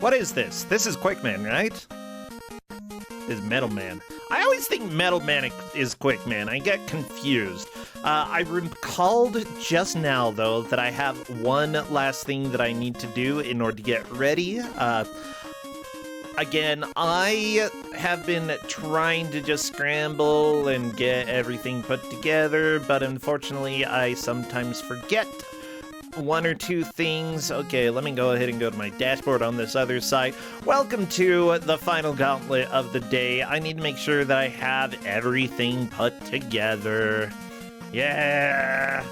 What is this? This is Quickman, right? This is Metal Man. I always think Metal Man is Quickman. I get confused. I recalled just now, though, that I have one last thing that I need to do in order to get ready. Again, I have been trying to just scramble and get everything put together, but unfortunately, I sometimes forget one or two things. Okay, let me go ahead and go to my dashboard on this other side. Welcome to the final gauntlet of the day. I need to make sure that I have everything put together. Yeah.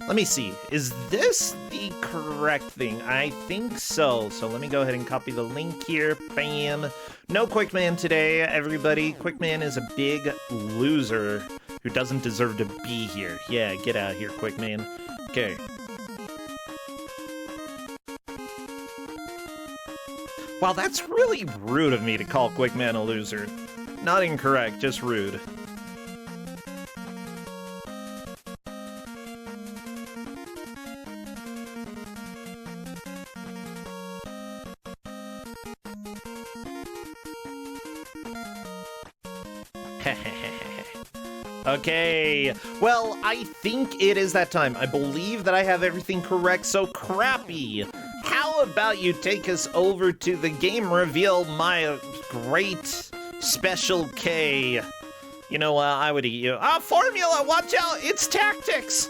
Let me see. Is this the correct thing? I think so. So let me go ahead and copy the link here. Bam. No Quickman today, everybody. Quickman is a big loser who doesn't deserve to be here. Yeah, get out of here, Quickman. Okay. Wow, that's really rude of me to call Quickman a loser. Not incorrect, just rude. Okay, well, I think it is that time. I believe that I have everything correct, so Crappy, how about you take us over to the game reveal, my great Special K. You know, I would eat you. Formula, watch out, it's tactics!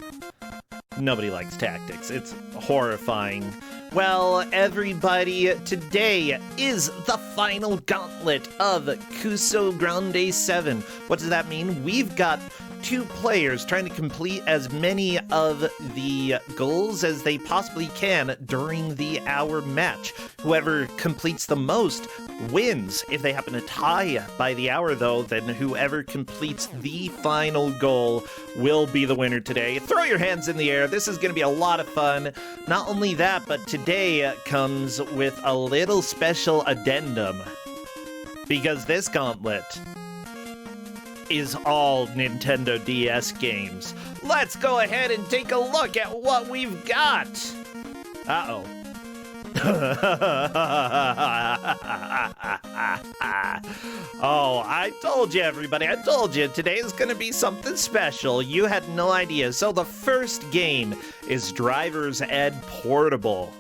Nobody likes tactics, it's horrifying. Well, everybody, today is the final gauntlet of Kusog7ande 7. What does that mean? We've got 2 players trying to complete as many of the goals as they possibly can during the hour match. Whoever completes the most wins. If they happen to tie by the hour, though, then whoever completes the final goal will be the winner today. Throw your hands in the air. This is going to be a lot of fun. Not only that, but today comes with a little special addendum. Because this gauntlet is all Nintendo DS games. Let's go ahead and take a look at what we've got. Uh-oh. Oh, I told you, everybody. I told you today is going to be something special. You had no idea. So the first game is Driver's Ed Portable.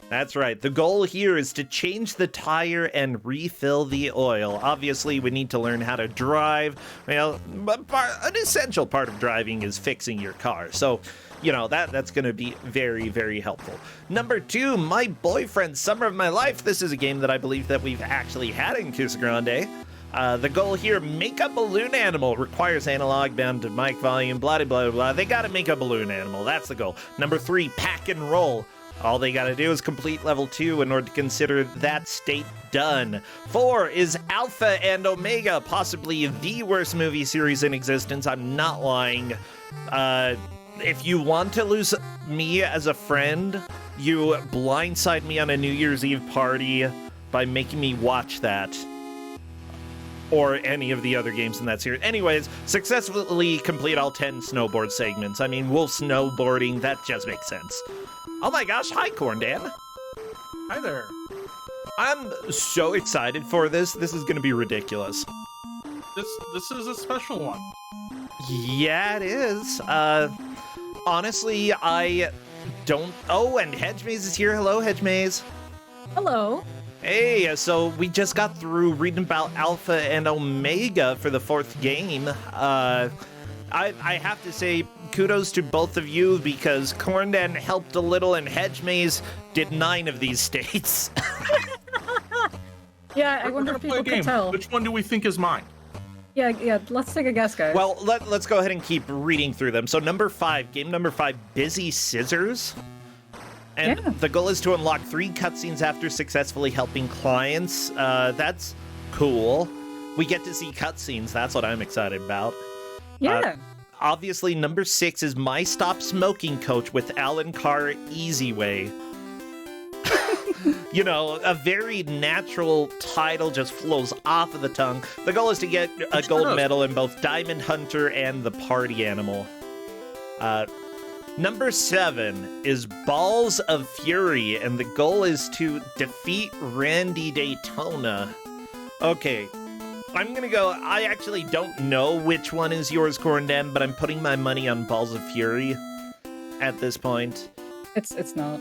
That's right. The goal here is to change the tire and refill the oil. Obviously, we need to learn how to drive. Well, an essential part of driving is fixing your car. So, you know, that's going to be very, very helpful. Number 2, My Boyfriend, Summer of My Life. This is a game that I believe that we've actually had in Kusog7ande. The goal here, make a balloon animal. Requires analog bound to mic volume, blah, blah, blah, blah. They got to make a balloon animal. That's the goal. Number 3, Pack and Roll. All they gotta do is complete level 2 in order to consider that state done. 4 is Alpha and Omega, possibly the worst movie series in existence. I'm not lying. If you want to lose me as a friend, you blindside me on a New Year's Eve party by making me watch that. Or any of the other games in that series. Anyways, successfully complete all 10 snowboard segments. I mean, wolf snowboarding, that just makes sense. Oh my gosh, hi Corndan. Hi there. I'm so excited for this. This is gonna be ridiculous. This is a special one. Yeah, it is. Honestly, I don't... Oh, and Hedgemaze is here. Hello, Hedgemaze. Hello. Hey, so we just got through reading about Alpha and Omega for the 4th game. I have to say kudos to both of you because Corndan helped a little and Hedgemaze did 9 of these states. Yeah, I wonder if people can tell. Which one do we think is mine? Yeah, let's take a guess, guys. Well, let's go ahead and keep reading through them. So game number 5, Busy Scissors. And the goal is to unlock 3 cutscenes after successfully helping clients. That's cool. We get to see cutscenes. That's what I'm excited about. Yeah. Obviously, number 6 is My Stop Smoking Coach with Alan Carr Easy Way. You know, a very natural title just flows off of the tongue. The goal is to get a gold medal in both Diamond Hunter and the Party Animal. Number 7 is Balls of Fury, and the goal is to defeat Randy Daytona. Okay, I'm gonna go. I actually don't know which one is yours, Cornden, but I'm putting my money on Balls of Fury at this point. It's not.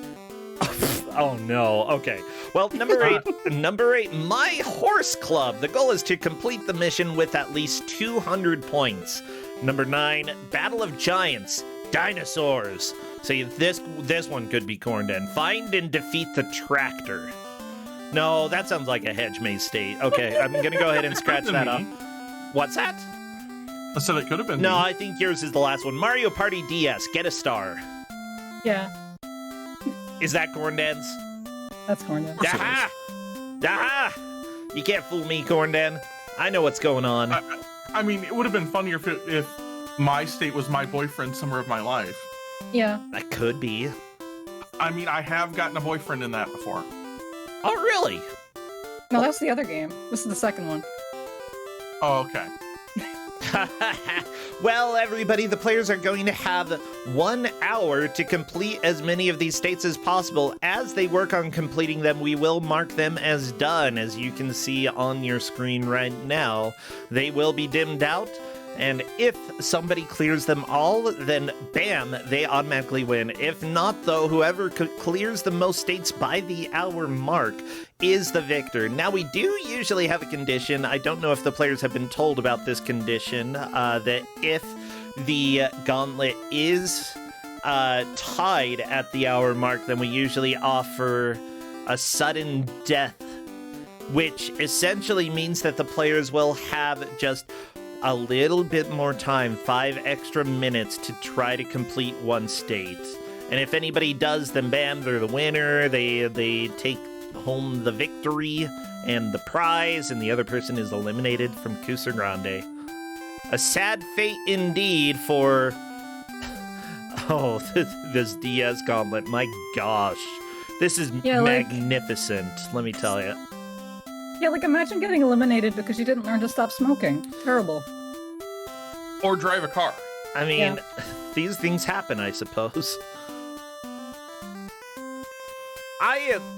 Oh no. Okay. Well, number 8, My Horse Club. The goal is to complete the mission with at least 200 points. Number 9, Battle of Giants. Dinosaurs. See, this one could be Cornden. Find and defeat the tractor. No, that sounds like a hedge maze state. Okay, I'm gonna go ahead and scratch that off. What's that? I said it could have been. No, me. I think yours is the last one. Mario Party DS. Get a star. Yeah, Is that Cornden's? that's Cornden. Aha! Aha! You can't fool me, Cornden. I know what's going on. I mean, it would have been funnier if my state was my boyfriend summer of my life. Yeah. That could be. I mean, I have gotten a boyfriend in that before. Oh, really? No, that's the other game. This is the second one. Oh, okay. Well, everybody, the players are going to have 1 hour to complete as many of these states as possible. As they work on completing them, we will mark them as done. As you can see on your screen right now, they will be dimmed out. And if somebody clears them all, then bam, they automatically win. If not, though, whoever clears the most states by the hour mark is the victor. Now, we do usually have a condition. I don't know if the players have been told about this condition, that if the gauntlet is tied at the hour mark, then we usually offer a sudden death, which essentially means that the players will have just a little bit more time, 5 extra minutes to try to complete one state. And if anybody does, then bam, they're the winner. They take home the victory and the prize, and the other person is eliminated from Kusog7ande. A sad fate indeed for this DS gauntlet. My gosh, this is magnificent. Let me tell you. Yeah, like imagine getting eliminated because you didn't learn to stop smoking. Terrible. Or drive a car. I mean, these things happen, I suppose.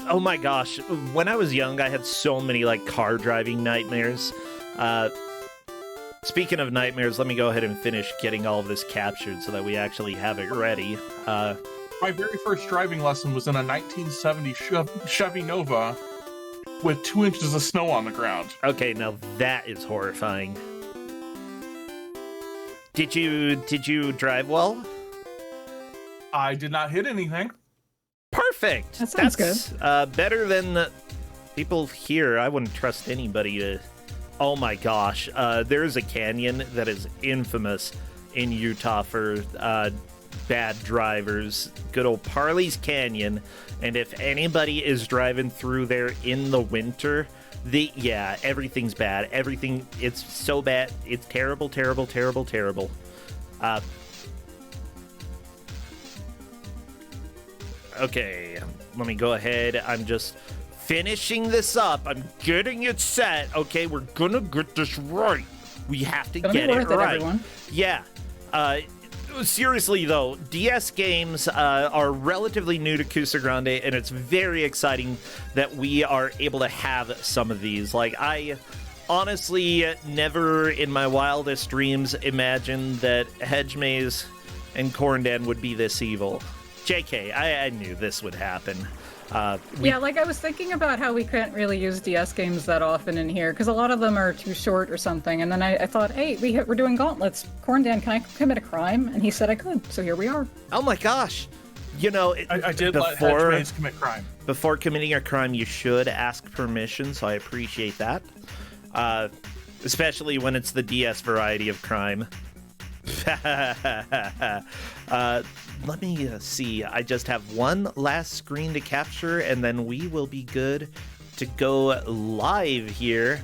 Oh my gosh, when I was young, I had so many, like, car driving nightmares. Speaking of nightmares, let me go ahead and finish getting all of this captured so that we actually have it ready. My very first driving lesson was in a 1970 Chevy Nova with 2 inches of snow on the ground. Okay, now that is horrifying. Did you drive well? I did not hit anything. Perfect. That sounds good. Better than people here. I wouldn't trust anybody to. Oh my gosh. There's a canyon that is infamous in Utah for bad drivers. Good old Parley's Canyon. And if anybody is driving through there in the winter, everything's bad. Everything, it's so bad. It's terrible, terrible, terrible, terrible. Okay, let me go ahead. I'm just finishing this up. I'm getting it set. Okay, we're gonna get this right. We have to get it right. Everyone. Yeah. Seriously, though, DS games are relatively new to Kusog7ande, and it's very exciting that we are able to have some of these. Like, I honestly never in my wildest dreams imagined that Hedge Maze and Cornden would be this evil. JK, I knew this would happen. Yeah, like I was thinking about how we couldn't really use DS games that often in here because a lot of them are too short or something. And then I thought, hey, we're doing gauntlets. Cornden, can I commit a crime? And he said I could. So here we are. Oh my gosh. You know, I did let Hedge Maze commit crime. Before committing a crime, you should ask permission, so I appreciate that. Especially when it's the DS variety of crime. Let me see. I just have one last screen to capture, and then we will be good to go live here.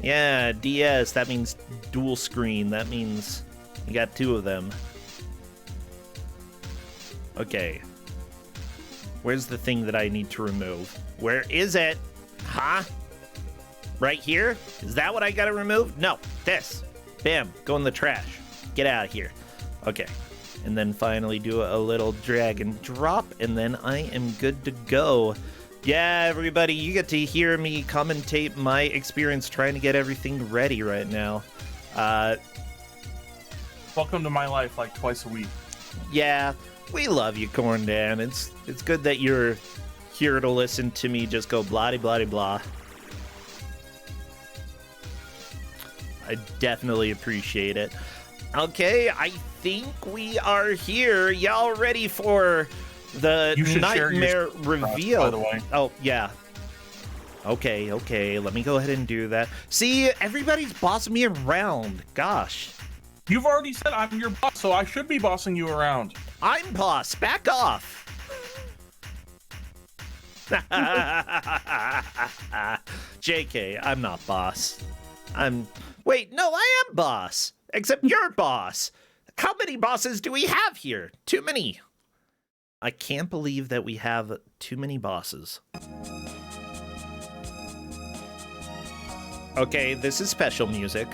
Yeah, DS, that means dual screen. That means you got 2 of them. Okay. Where's the thing that I need to remove? Where is it? Huh? Right here? Is that what I gotta remove? No, this. Bam, go in the trash. Get out of here. Okay. and then finally do a little drag and drop, and then I am good to go. Yeah, everybody, you get to hear me commentate my experience trying to get everything ready right now. Welcome to my life, like twice a week. Yeah, we love you, Corn Dan. It's good that you're here to listen to me just go blah blah blah. I definitely appreciate it. Okay, I think we are here. Y'all ready for the nightmare reveal? By the way. Oh, yeah. Okay, let me go ahead and do that. See, everybody's bossing me around. Gosh. You've already said I'm your boss, so I should be bossing you around. I'm boss. Back off. JK, I'm not boss. Wait, no, I am boss. Except you're boss. How many bosses do we have here? Too many. I can't believe that we have too many bosses. Okay, this is special music.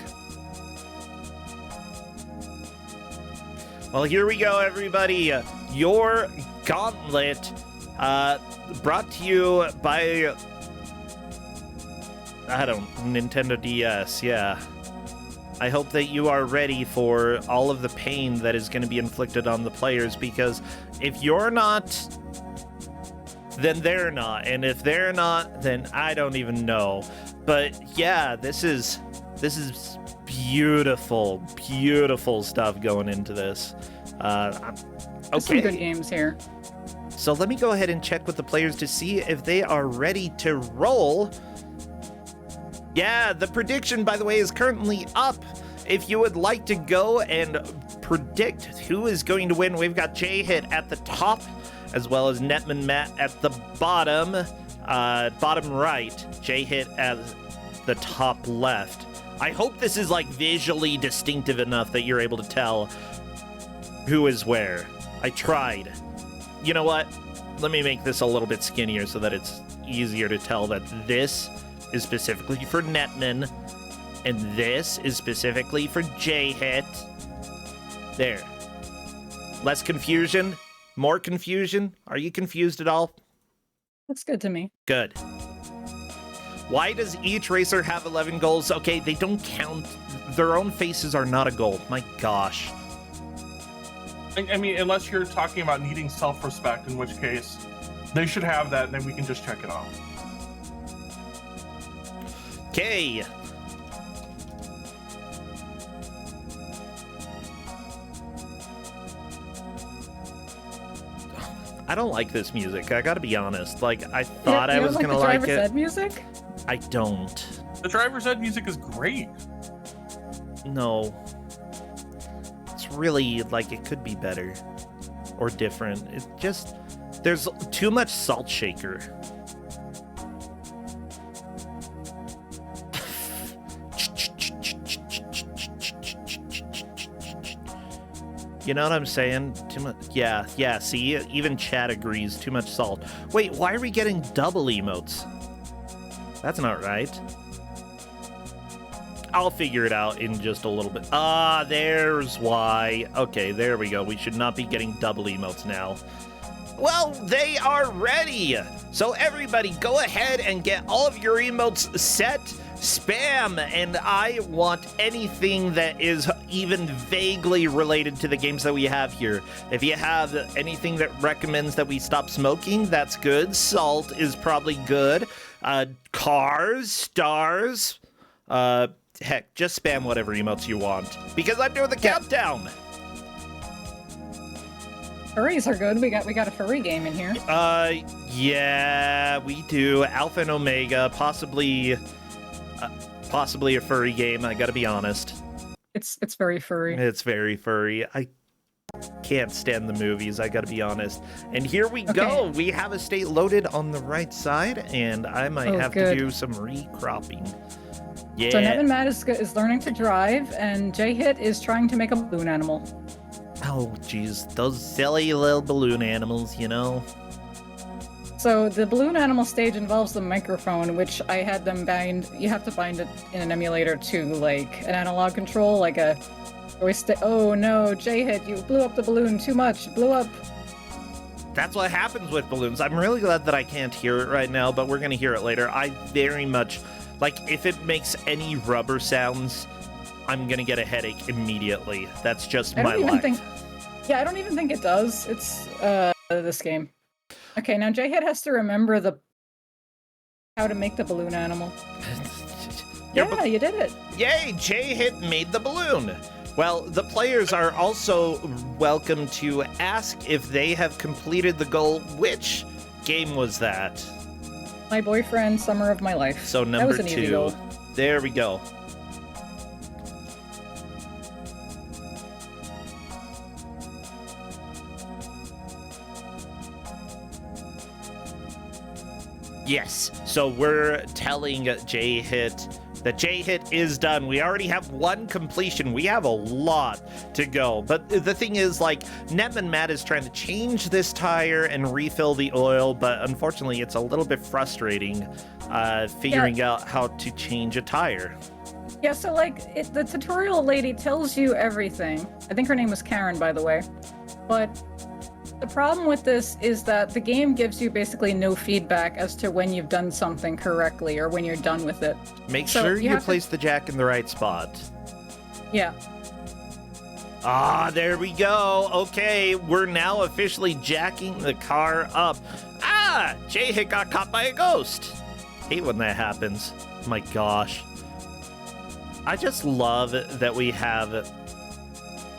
Well, here we go, everybody. Your Gauntlet, brought to you by, Nintendo DS, yeah. I hope that you are ready for all of the pain that is going to be inflicted on the players, because if you're not, then they're not, and if they're not, then I don't even know. But yeah, this is beautiful stuff going into this. Okay. Some good games here. So let me go ahead and check with the players to see if they are ready to roll. Yeah, the prediction, by the way, is currently up. If you would like to go and predict who is going to win, we've got J-Hit at the top, as well as Netman Matt at the bottom right. J-Hit at the top left. I hope this is, like, visually distinctive enough that you're able to tell who is where. I tried. You know what? Let me make this a little bit skinnier so that it's easier to tell that this is specifically for Netman, and this is specifically for J-Hit. There. Less confusion? More confusion? Are you confused at all? That's good to me. Good. Why does each racer have 11 goals? Okay, they don't count. Their own faces are not a goal. My gosh. I mean, unless you're talking about needing self-respect, in which case they should have that, and then we can just check it off. Okay. I don't like this music. I gotta be honest. Like, I thought I was gonna like it. You don't like the driver's ed music? I don't. The driver's ed music is great. No. It's really, like, it could be better. Or different. It just... There's too much salt shaker. You know what I'm saying? Too much. Yeah, see? Even chat agrees. Too much salt. Wait, why are we getting double emotes? That's not right. I'll figure it out in just a little bit. Ah, there's why. Okay, there we go. We should not be getting double emotes now. Well, they are ready. So everybody, go ahead and get all of your emotes set. Spam, and I want anything that is even vaguely related to the games that we have here. If you have anything that recommends that we stop smoking, that's good. Salt is probably good. Cars, stars, heck, just spam whatever emotes you want, because I'm doing the countdown. Furries are good. We got a furry game in here. Yeah, we do. Alpha and Omega, possibly a furry game. I gotta be honest. It's very furry. It's very furry. I can't stand the movies, I gotta be honest. And here we go. We have a state loaded on the right side, and I might have to do some recropping. Yeah. So Netman Matt is learning to drive, and J-Hit is trying to make a balloon animal. Oh, jeez. Those silly little balloon animals, you know? So the balloon animal stage involves the microphone, which I had them bind. You have to bind it in an emulator to, like, an analog control, like a Oh no, J-Hit, you blew up the balloon too much. Blew up. That's what happens with balloons. I'm really glad that I can't hear it right now, but we're going to hear it later. I very much, like, if it makes any rubber sounds, I'm going to get a headache immediately. That's just my life. Yeah, I don't even think it does. It's, this game. Okay, now J-Hit has to remember how to make the balloon animal. Yeah, you did it. Yay, J-Hit made the balloon. Well, the players are also welcome to ask if they have completed the goal. Which game was that? My boyfriend, Summer of My Life. So number that was an easy 2. goal. There we go. Yes, so we're telling J-Hit that J-Hit is done. We already have 1 completion. We have a lot to go. But the thing is, like, Netman Matt is trying to change this tire and refill the oil, but unfortunately it's a little bit frustrating figuring out how to change a tire. Yeah, so, like, the tutorial lady tells you everything. I think her name was Karen, by the way. But the problem with this is that the game gives you basically no feedback as to when you've done something correctly or when you're done with it. Make sure you place the jack in the right spot. Yeah. Ah, there we go. Okay, we're now officially jacking the car up. Ah, J-Hit got caught by a ghost. Hate when that happens. My gosh. I just love that we have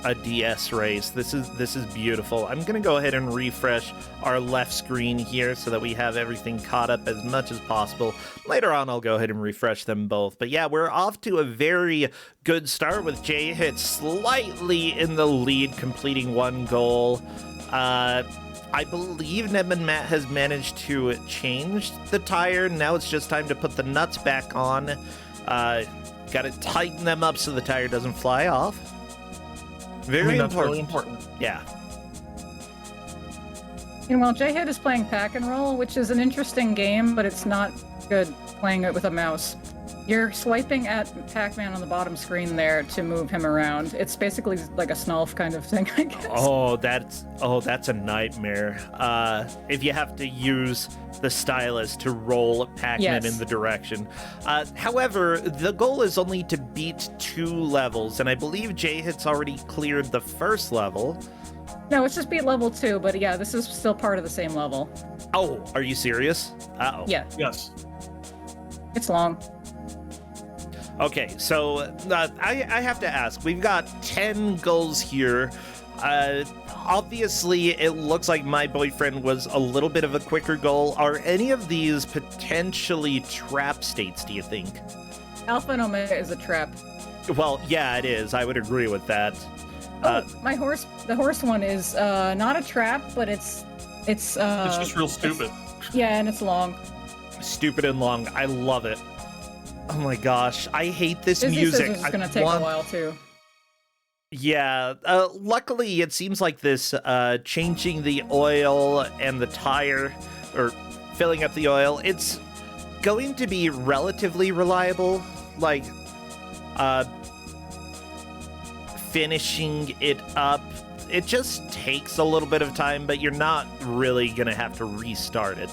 a DS race. This is beautiful. I'm gonna go ahead and refresh our left screen here so that we have everything caught up as much as possible. Later on, I'll go ahead and refresh them both. But yeah, we're off to a very good start with J-Hit slightly in the lead, completing 1 goal. I believe Netman Matt has managed to change the tire. Now it's just time to put the nuts back on. Got to tighten them up so the tire doesn't fly off. Very important. That's really important. Yeah. Meanwhile, J-Hit is playing Pack and Roll, which is an interesting game, but it's not good playing it with a mouse. You're swiping at Pac-Man on the bottom screen there to move him around. It's basically like a Snulf kind of thing, I guess. Oh, that's a nightmare. If you have to use the stylus to roll Pac-Man in the direction. However, the goal is only to beat 2 levels, and I believe J-Hit's already cleared the first level. No, it's just beat level 2, but yeah, this is still part of the same level. Oh, are you serious? Uh-oh. Yeah. Yes. It's long. Okay, so I have to ask. We've got 10 goals here. Obviously, it looks like My Boyfriend was a little bit of a quicker goal. Are any of these potentially trap states, do you think? Alpha and Omega is a trap. Well, yeah, it is. I would agree with that. The horse one is not a trap, but it's just real stupid. Yeah, and it's long. Stupid and long. I love it. Oh my gosh, I hate this Dizzy music. Scissors is gonna take a while too. Yeah, luckily it seems like this changing the oil and the tire, or filling up the oil, it's going to be relatively reliable. Like, finishing it up, it just takes a little bit of time, but you're not really gonna have to restart it.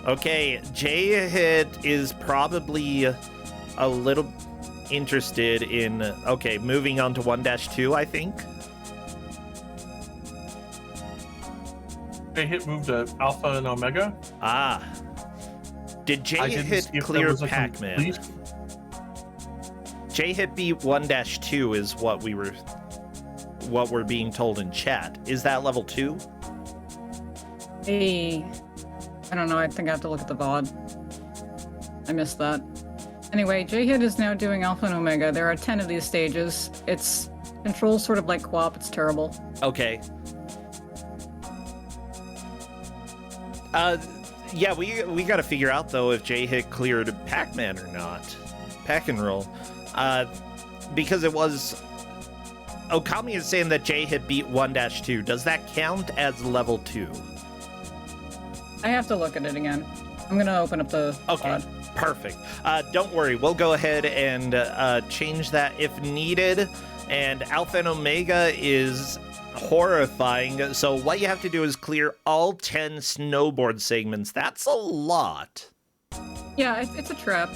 Okay, J-Hit is probably a little interested in, okay, moving on to 1-2, I think. J-Hit moved to Alpha and Omega. Ah. Did J-Hit clear Pac-Man? J-Hit beat 1-2 is what we're being told in chat. Is that level 2? Hey, I don't know. I think I have to look at the VOD. I missed that. Anyway, J-Hit is now doing Alpha and Omega. There are 10 of these stages. It's controls sort of like QWOP. It's terrible. Okay. Yeah, we got to figure out though if J-Hit cleared Pac-Man or not. Pack and Roll. Because it was... Okami is saying that J-Hit beat 1-2. Does that count as level 2? I have to look at it again. I'm gonna open up the VOD. Perfect. Don't worry, we'll go ahead and change that if needed. and Alpha and Omega is horrifying. So what you have to do is clear all 10 snowboard segments. That's a lot. Yeah, it's a trap.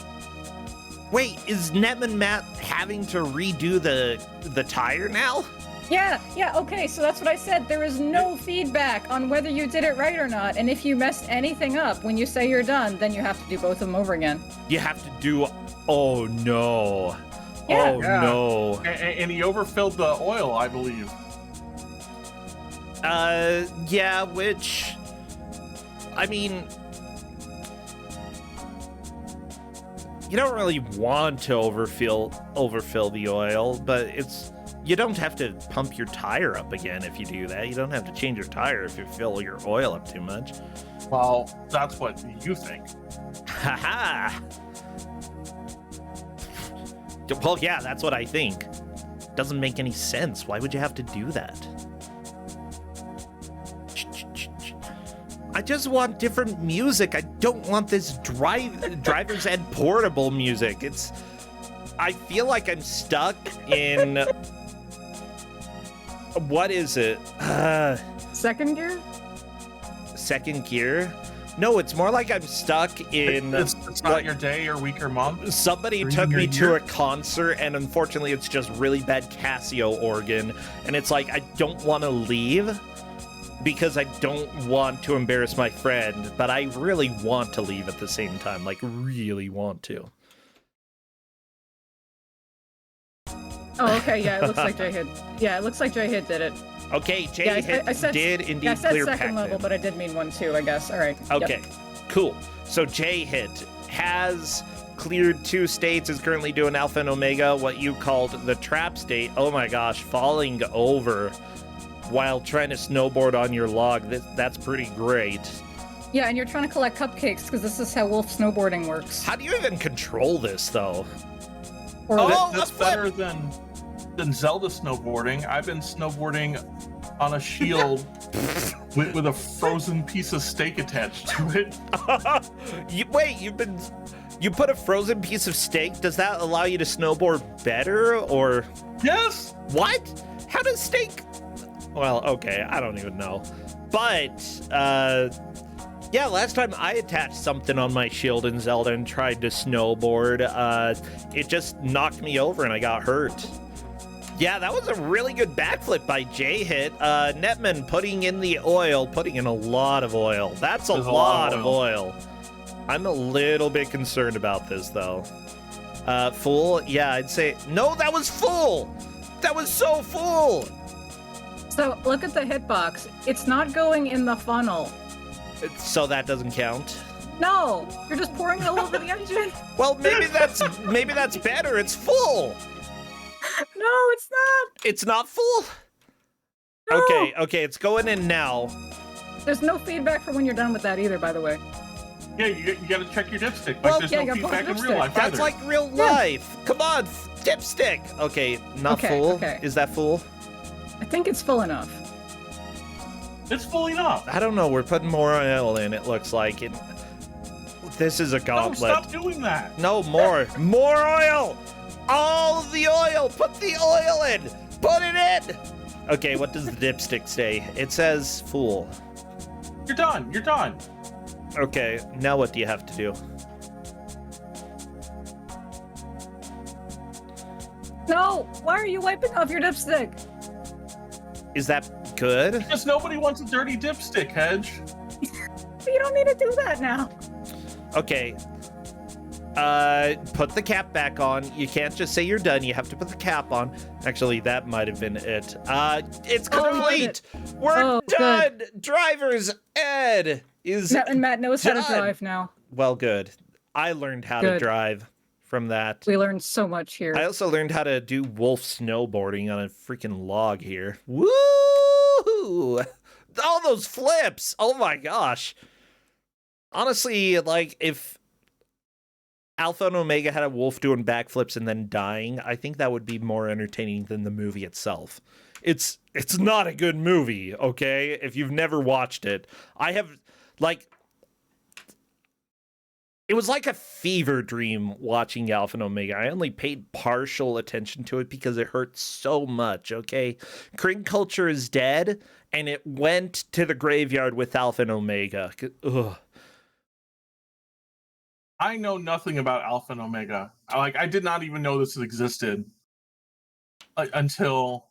Wait, is Netman Matt having to redo the tire now? Yeah, okay, so that's what I said. There is no feedback on whether you did it right or not, and if you messed anything up when you say you're done, then you have to do both of them over again. You have to do... Oh, no. Yeah. Oh, no. And he overfilled the oil, I believe. Yeah, which... I mean... You don't really want to overfill the oil, but it's... You don't have to pump your tire up again if you do that. You don't have to change your tire if you fill your oil up too much. Well, that's what you think. Haha! Well, yeah, that's what I think. Doesn't make any sense. Why would you have to do that? I just want different music. I don't want this driver's ed portable music. I feel like I'm stuck in... What is it? Second gear? Second gear? No, it's more like I'm stuck in... It's not your day or week or month? Somebody took me to a concert, and unfortunately it's just really bad Casio organ, and it's like, I don't want to leave because I don't want to embarrass my friend, but I really want to leave at the same time, like really want to. Oh, okay, yeah, it looks like J-Hit. Yeah, it looks like J-Hit did it. Okay, J-Hit did indeed I said clear second Pac-Man. level, but I did mean 1-2, I guess. All right. Okay, cool. So J-Hit has cleared 2 states, is currently doing Alpha and Omega, what you called the trap state. Oh my gosh, falling over while trying to snowboard on your log. That's pretty great. Yeah, and you're trying to collect cupcakes because this is how wolf snowboarding works. How do you even control this, though? Or That's better than Zelda snowboarding. I've been snowboarding on a shield with a frozen piece of steak attached to it. Wait, you put a frozen piece of steak? Does that allow you to snowboard better, or? Yes. What? How does steak? Well, okay, I don't even know. But yeah, last time I attached something on my shield in Zelda and tried to snowboard, it just knocked me over and I got hurt. Yeah, that was a really good backflip by J-Hit. Netman putting in the oil, putting in a lot of oil. That's a lot of oil. I'm a little bit concerned about this, though. Full? Yeah, I'd say... No, that was full! That was so full! So, look at the hitbox. It's not going in the funnel. So that doesn't count? No! You're just pouring it all over the engine. Well, maybe that's better. It's full! No, it's not! It's not full? No. Okay, it's going in now. There's no feedback for when you're done with that either, by the way. Yeah, you gotta check your dipstick. Like, Well, there's yeah, no you gotta feedback pull in the real life That's either. like real life. Come on, dipstick. Okay, not full. Okay. Is that full? I think it's full enough. It's full enough. I don't know. We're putting more oil in, it looks like. This is a No, gauntlet. stop doing that. No, more. More oil! All of the oil! Put the oil in! Put it in! Okay, what does the dipstick say? It says full. You're done. You're done. Okay, now what do you have to do? No! Why are you wiping off your dipstick? Is that good? Because nobody wants a dirty dipstick, Hedge. You don't need to do that now. Okay. Put the cap back on. You can't just say you're done. You have to put the cap on. Actually, that might have been it. It's complete. We're done. Good. Driver's ed is And Matt knows how to done. drive now. Well, good. I learned how to drive from that. We learned so much here. I also learned how to do wolf snowboarding on a freaking log here. Woo! All those flips. Oh my gosh. Honestly, like, if Alpha and Omega had a wolf doing backflips and then dying, I think that would be more entertaining than the movie itself. It's not a good movie, okay? If you've never watched it. I have, like, It was like a fever dream watching Alpha and Omega. I only paid partial attention to it because it hurt so much, okay? Kryn culture is dead, and it went to the graveyard with Alpha and Omega. Ugh. I know nothing about Alpha and Omega. I did not even know this existed until...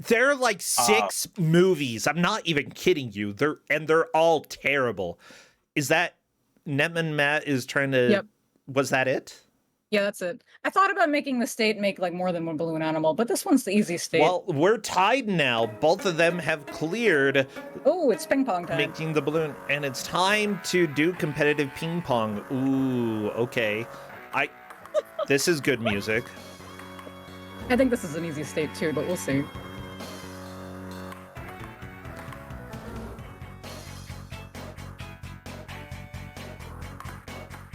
There are like 6 movies. I'm not even kidding you. They're all terrible. Is that Netman Matt is trying to... Yep. Was that it? Yeah, that's it. I thought about making the state make like more than one balloon animal, but this one's the easy state. Well, we're tied now. Both of them have cleared. Oh, it's ping pong time. Making the balloon, and it's time to do competitive ping pong. Ooh, okay. This is good music. I think this is an easy state too, but we'll see.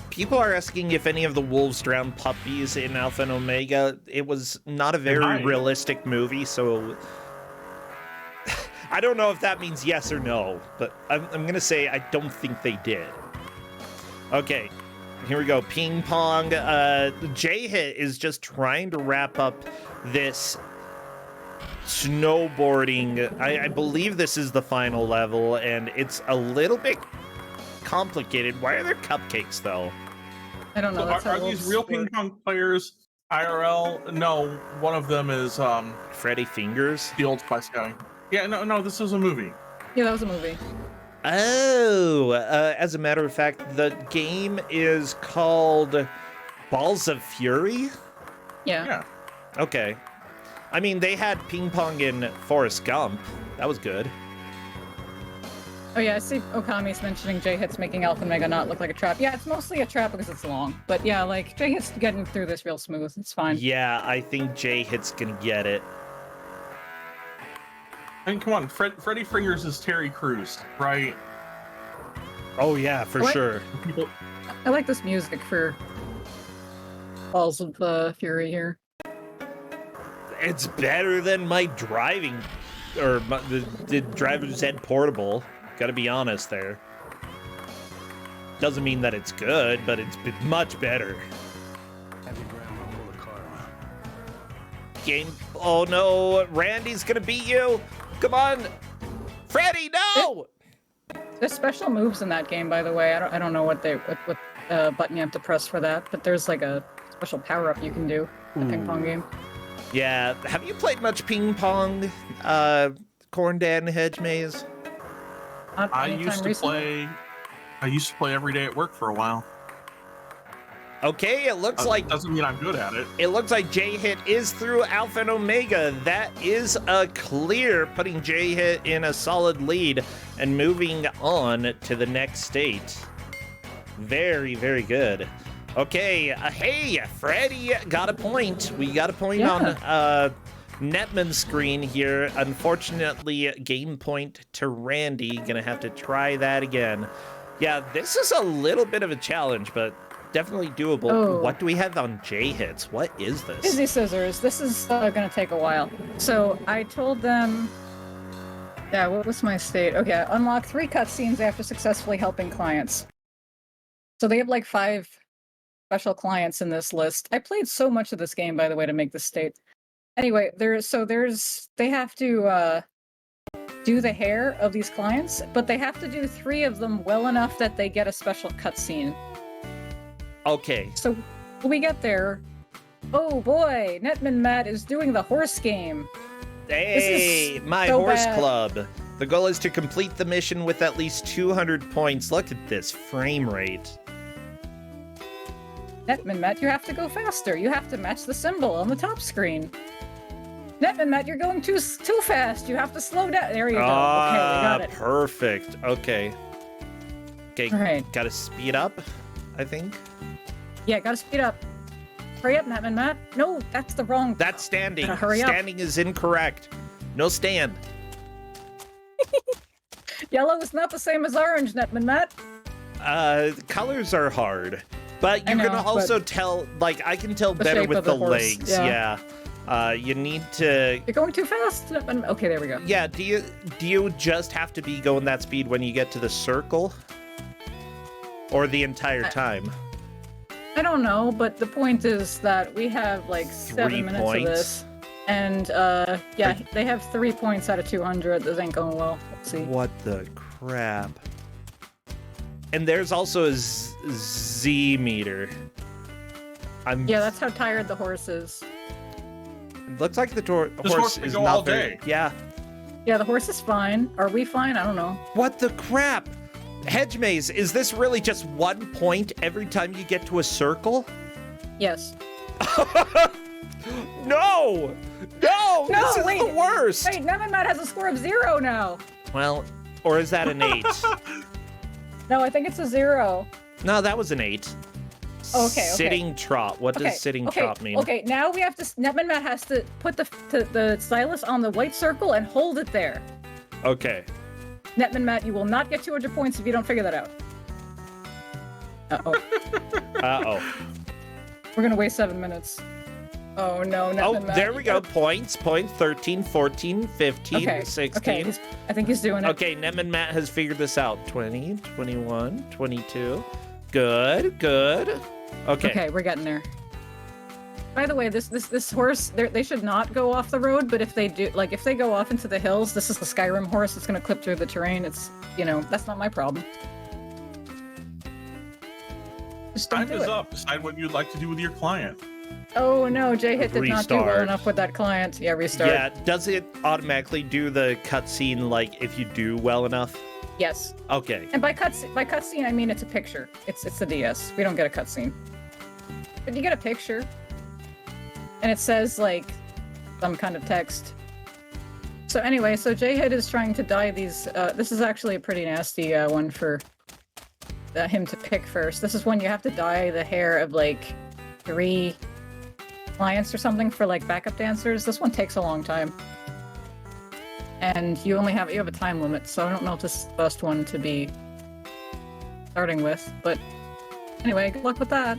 People are asking if any of the wolves drowned puppies in Alpha and Omega. It was not a very realistic movie, so I don't know if that means yes or no, but I'm going to say I don't think they did. Okay, here we go. Ping pong. J-Hit is just trying to wrap up this snowboarding. I believe this is the final level, and it's a little bit complicated. Why are there cupcakes, though? I don't know. So are these real ping pong players IRL? No, one of them is Freddy Fingers? the Old Spice guy. Yeah, no, this was a movie. Yeah, that was a movie. Oh, as a matter of fact, the game is called Balls of Fury? Yeah. Okay. I mean, they had ping pong in Forrest Gump. That was good. Oh yeah, I see Okami's mentioning J-Hit's making Alpha and Omega not look like a trap. Yeah, it's mostly a trap because it's long. But yeah, like, J-Hit's getting through this real smooth. It's fine. Yeah, I think J-Hit's gonna get it. I mean, come on, Freddy Fingers is Terry Crews, right? Oh yeah, for sure. People... I like this music for Balls of Fury here. It's better than my driving, or the driver's ed portable. Gotta be honest there. Doesn't mean that it's good, but it's been much better. Have your grandma pull the car around. Game. Oh no, Randy's gonna beat you. Come on, Freddy, no! There's special moves in that game, by the way. I don't know what button you have to press for that, but there's like a special power-up you can do in the ping pong game. Yeah, have you played much ping pong, Corn Dad and Hedge Maze? I used to play every day at work for a while. Okay, it looks like... Doesn't mean I'm good at it. It looks like J-Hit is through Alpha and Omega. That is a clear, putting J-Hit in a solid lead and moving on to the next state. Very, very good. Okay, hey, Freddy got a point. We got a point on Netman's screen here. Unfortunately, game point to Randy. Gonna have to try that again. Yeah, this is a little bit of a challenge, but definitely doable. Oh. What do we have on J-Hits? What is this? Busy Scissors. This is gonna take a while. So I told them... Yeah, what was my state? Okay, unlock 3 cutscenes after successfully helping clients. So they have like 5 special clients in this list. I played so much of this game, by the way, to make this state. Anyway, they have to do the hair of these clients, but they have to do 3 of them well enough that they get a special cutscene. Okay. So when we get there, oh boy, Netman Matt is doing the horse game. Hey, my so horse bad. club. The goal is to complete the mission with at least 200 points. Look at this frame rate. Netman Matt, you have to go faster. You have to match the symbol on the top screen. Netman Matt, you're going too fast. You have to slow down. There you go. Okay, we got it. Perfect. Okay. Okay, All right. gotta speed up, I think. Yeah, gotta speed up. Hurry up, Netman Matt. No, that's the wrong... That's standing. Gotta hurry up. Standing is incorrect. No stand. Yellow is not the same as orange, Netman Matt. Colors are hard. But you I can know, also tell, like, I can tell the better shape with of the the horse, legs. yeah. You need to... You're going too fast. Okay, there we go. Yeah, do you just have to be going that speed when you get to the circle? Or the entire time? I don't know, but the point is that we have like 7 minutes points? of this. And yeah, they have 3 points out of 200. This ain't going well. Let's see. What the crap? And there's also a Z meter. Yeah, that's how tired the horse is. It looks like the This horse can is go not all very. day. Yeah. Yeah, the horse is fine. Are we fine? I don't know. What the crap? Hedge maze, is this really just 1 point every time you get to a circle? Yes. No! No! No, This is wait. the worst! Wait, Nemen Matt has a score of 0 now. Well, or is that an 8? No, I think it's a 0. No, that was an 8. Okay. Sitting trot. What does sitting trot mean? Okay, now we have to. Nemen Matt has to put the stylus on the white circle and hold it there. Okay. Netman Matt, you will not get 200 points if you don't figure that out. Uh-oh. Uh-oh. We're gonna waste 7 minutes. Oh no, Netman Oh, Matt. there we go. Points. 13, 14, 15, Okay, 16. okay. I think he's doing it. Okay, Nemen Matt has figured this out. 20, 21, 22. Good, good. Okay. Okay, we're getting there. By the way, this horse, they should not go off the road, but if they do, like if they go off into the hills, this is the Skyrim horse. It's gonna clip through the terrain. It's, you know, that's not my problem. Just don't Time do is it. up. Decide what you'd like to do with your client. Oh no, J-Hit did not do well Restart. enough with that client. Yeah, restart. Yeah, does it automatically do the cutscene like if you do well enough? Yes. Okay. And by cutscene, I mean it's a picture. It's the DS. We don't get a cutscene. But you get a picture. And it says, like, some kind of text. So anyway, so J-Hit is trying to dye these... this is actually a pretty nasty one for him to pick first. This is when you have to dye the hair of, like, 3 clients or something for, like, backup dancers. This one takes a long time. And you have a time limit, so I don't know if this is the best one to be starting with. But anyway, good luck with that.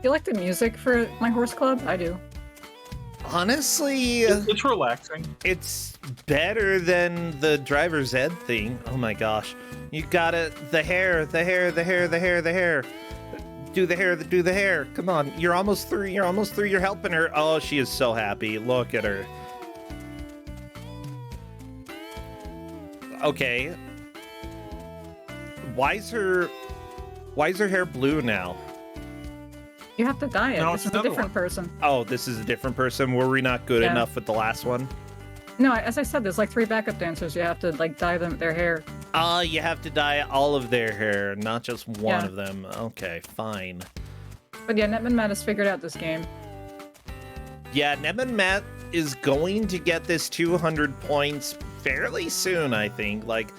Do you like the music for my horse club? I do. Honestly, It's relaxing. it's better than the driver's ed thing. Oh my gosh. You gotta, the hair. Do the hair. Come on. You're almost through. You're helping her. Oh, she is so happy. Look at her. Okay. Why is her hair blue now? You have to dye it. No, This it's is a another different one. person. Oh, this is a different person. Were we not good Yeah. enough with the last one? No, as I said, there's like 3 backup dancers. You have to like dye their hair. You have to dye all of their hair, not just one Yeah. of them. Okay, fine. But yeah, Netman Matt has figured out this game. Yeah, Nemen Matt is going to get this 200 points fairly soon, I think. Like,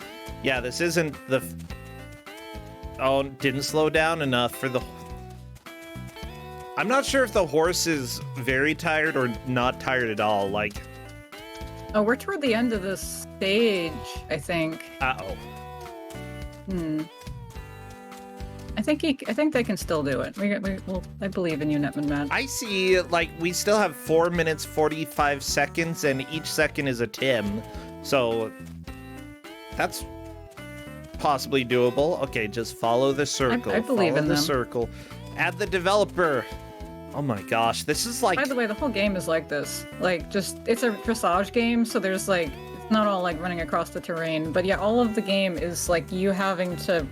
yeah, this isn't the... Oh, didn't slow down enough for the... I'm not sure if the horse is very tired or not tired at all. Like, Oh, we're toward the end of this stage, I think. uh-oh. I think they can still do it. I believe in you, Netman Matt. I see, like, we still have 4 minutes, 45 seconds, and each second is a Tim. So, that's possibly doable. Okay, just follow the circle. I believe follow in the them. circle. Add the developer. Oh my gosh, this is like... By the way, the whole game is like this. Like, just, it's a dressage game, so there's like, it's not all like running across the terrain, but yeah, all of the game is like you having to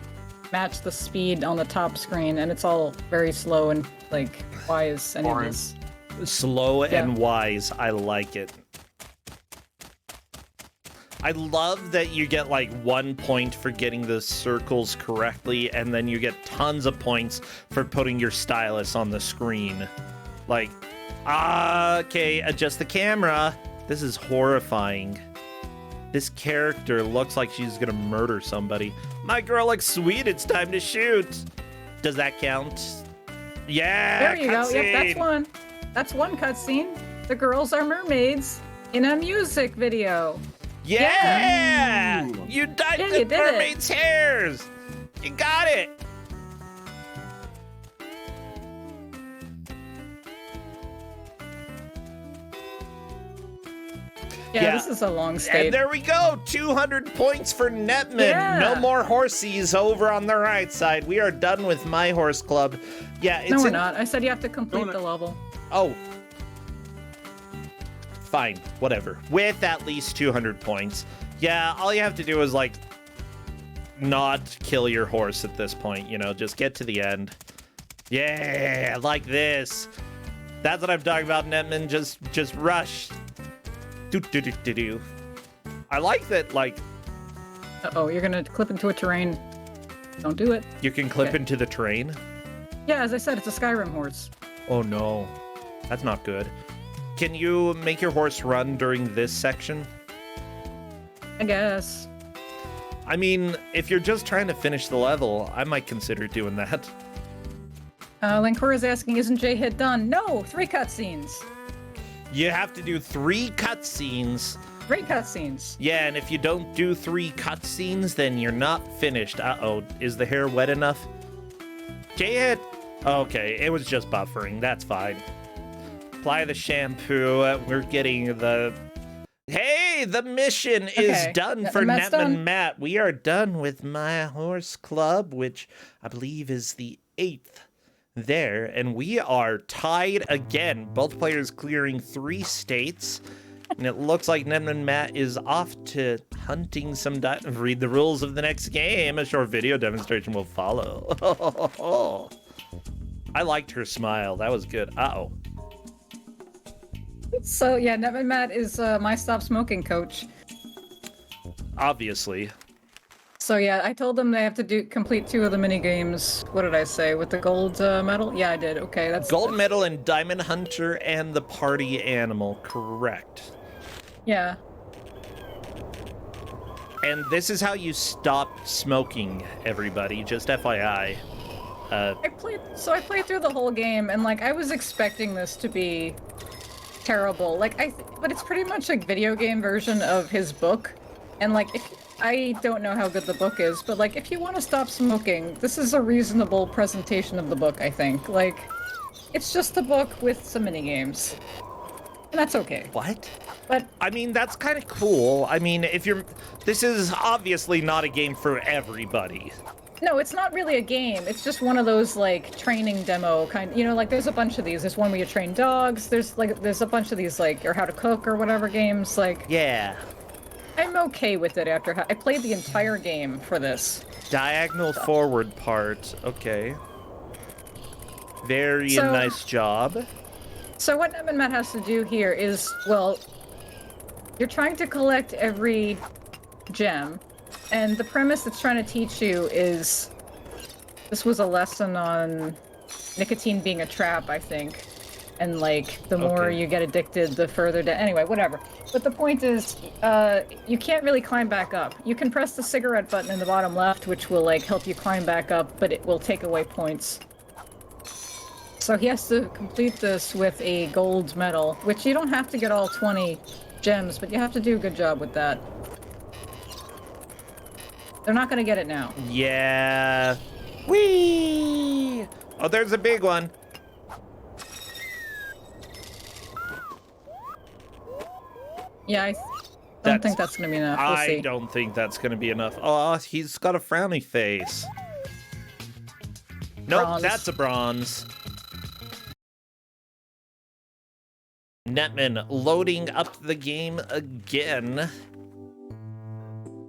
match the speed on the top screen, and it's all very slow and like wise, and it Boring. is. slow Yeah. and wise. I like it. I love that you get like 1 point for getting the circles correctly, and then you get tons of points for putting your stylus on the screen. Like, okay, adjust the camera. This is horrifying. This character looks like she's gonna murder somebody. My girl looks sweet, it's time to shoot. Does that count? Yeah, There you go. Yep, cutscene. that's one. That's one cutscene. The girls are mermaids in a music video. Yeah! Ooh. You dyed Yeah, the you did it. mermaid's hairs! You got it! Yeah, this is a long state. And there we go, 200 points for Netman. Yeah. No more horsies over on the right side. We are done with my horse club. Yeah, it's No, we're not. I said you have to complete No, the level. Oh. Fine, whatever. With at least 200 points. Yeah, all you have to do is, like, not kill your horse at this point, you know, just get to the end. Yeah, like this. That's what I'm talking about, Netman. Just rush. Do. I like that, like, Uh-oh, you're gonna clip into a terrain. Don't do it. you can clip Okay. into the terrain. Yeah, as I said, it's a Skyrim horse. Oh no, that's not good. Can you make your horse run during this section? I guess. I mean, if you're just trying to finish the level, I might consider doing that. Lancora's asking, isn't J-Hit done? No, 3 cutscenes. You have to do 3 cutscenes. 3 cutscenes. Yeah, and if you don't do 3 cutscenes, then you're not finished. Uh-oh, is the hair wet enough? J-Hit. Okay, it was just buffering. That's fine. Apply the shampoo. We're getting the... Hey, the mission is Okay, done the for Matt's Netman done. Matt. We are done with my horse club, which I believe is the 8th there. And we are tied again. Both players clearing 3 states. And it looks like Netman Matt is off to hunting some... Read the rules of the next game. A short video demonstration will follow. I liked her smile. That was good. Uh-oh. So, yeah, Netman Matt is my stop smoking coach. Obviously. So, yeah, I told them they have to complete 2 of the mini games. What did I say? With the gold medal? Yeah, I did. Okay, that's... Gold medal and Diamond Hunter and the party animal. Correct. Yeah. And this is how you stop smoking, everybody. Just FYI. I played through the whole game, and, like, I was expecting this to be terrible. Like, but it's pretty much like video game version of his book. And, like, I don't know how good the book is, but, like, if you want to stop smoking, this is a reasonable presentation of the book, I think. Like, it's just a book with some minigames. And that's okay. What? But I mean, that's kind of cool. I mean, this is obviously not a game for everybody. no, it's not really a game. It's just one of those, like, training demo kind. You know, like, there's a bunch of these. There's one where you train dogs. There's a bunch of these, like, or how to cook or whatever games. Like, Yeah. I'm okay with it after I played the entire game for this. Diagonal forward part. Okay. Very So- nice job. So what Netman Matt has to do here is, well, you're trying to collect every gem, and the premise it's trying to teach you is, this was a lesson on nicotine being a trap, I think, and, like, the more Okay. you get addicted, the further down. Anyway, whatever. But the point is, you can't really climb back up. You can press the cigarette button in the bottom left, which will, like, help you climb back up, but it will take away points. So he has to complete this with a gold medal, which you don't have to get all 20 gems, but you have to do a good job with that. They're not gonna get it now. Yeah. Whee! Oh, there's a big one. Yeah, I don't think that's gonna be enough. We'll I see. don't think that's going to be enough. Oh, he's got a frowny face. Nope, Bronze. that's a bronze. Netman loading up the game again.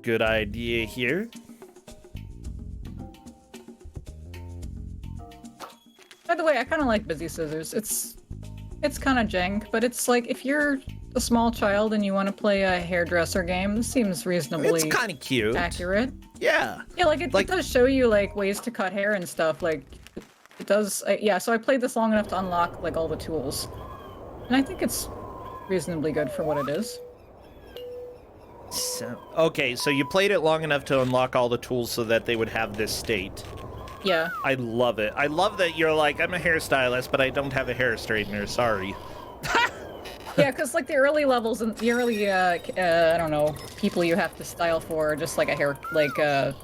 Good idea here. By the way, I kind of like Busy Scissors. It's kind of jank, but it's like if you're a small child and you want to play a hairdresser game, this seems reasonably It's kind of cute. accurate. Yeah. Yeah, like it does show you like ways to cut hair and stuff. Like it does. Yeah, so I played this long enough to unlock like all the tools, and I think it's reasonably good for what it is. Okay, so you played it long enough to unlock all the tools so that they would have this state. Yeah. I love it. I love that you're like, I'm a hairstylist, but I don't have a hair straightener. Sorry. Yeah, because like the early levels and the early, I don't know, people you have to style for are just like a hair, like, I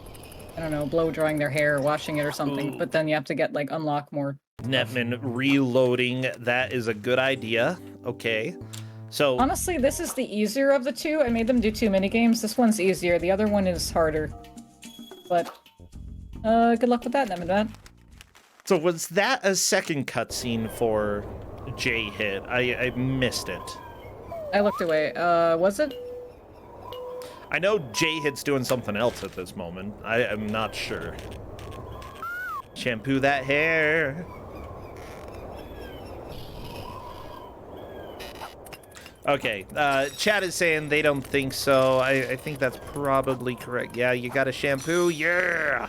don't know, blow drying their hair, washing it or something. Ooh. But then you have to get like unlock more. Netman reloading. That is a good idea. Okay. So Honestly, this is the easier of the two. I made them do 2 minigames. This one's easier. The other one is harder. But, good luck with that, Nememat. So was that a second cutscene for J-Hit? I missed it. I looked away. Was it? I know J-Hit's doing something else at this moment. I am not sure. Shampoo that hair. Okay, chat is saying they don't think so. I think that's probably correct. Yeah, you got a shampoo? Yeah!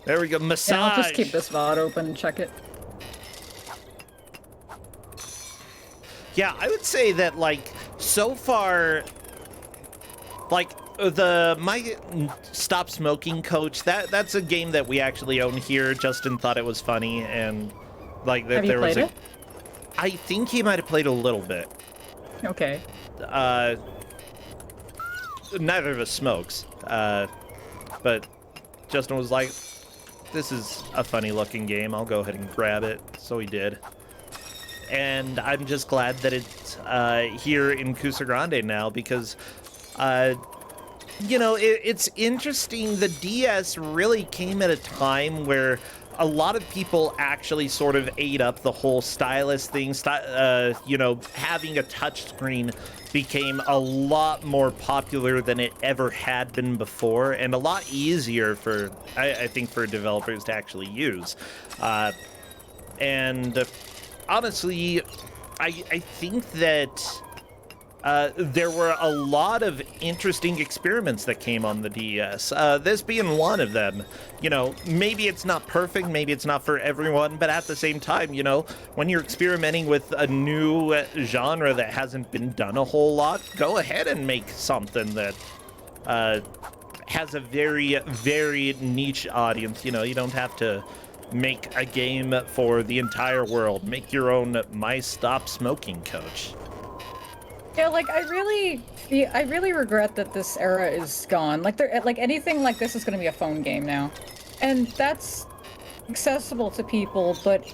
There we go, massage! Yeah, I'll just keep this VOD open and check it. Yeah, I would say that, like, so far, like, my Stop Smoking Coach, that's a game that we actually own here. Justin thought it was funny, and, like, that there was a... It? I think he might have played a little bit. Okay. Neither of us smokes, but Justin was like, this is a funny looking game, I'll go ahead and grab it, so he did. And I'm just glad that it's here in Kusog7ande now, because you know, it's interesting. The DS really came at a time where a lot of people actually sort of ate up the whole stylus thing. You know, having a touch screen became a lot more popular than it ever had been before, and a lot easier for, I think, for developers to actually use. And honestly, I think that there were a lot of interesting experiments that came on the DS, this being one of them. You know, maybe it's not perfect, maybe it's not for everyone, but at the same time, you know, when you're experimenting with a new genre that hasn't been done a whole lot, go ahead and make something that has a very, very niche audience. You know, you don't have to make a game for the entire world. Make your own My Stop Smoking Coach. Yeah, like I really regret that this era is gone. Like anything like this is going to be a phone game now, and that's accessible to people. But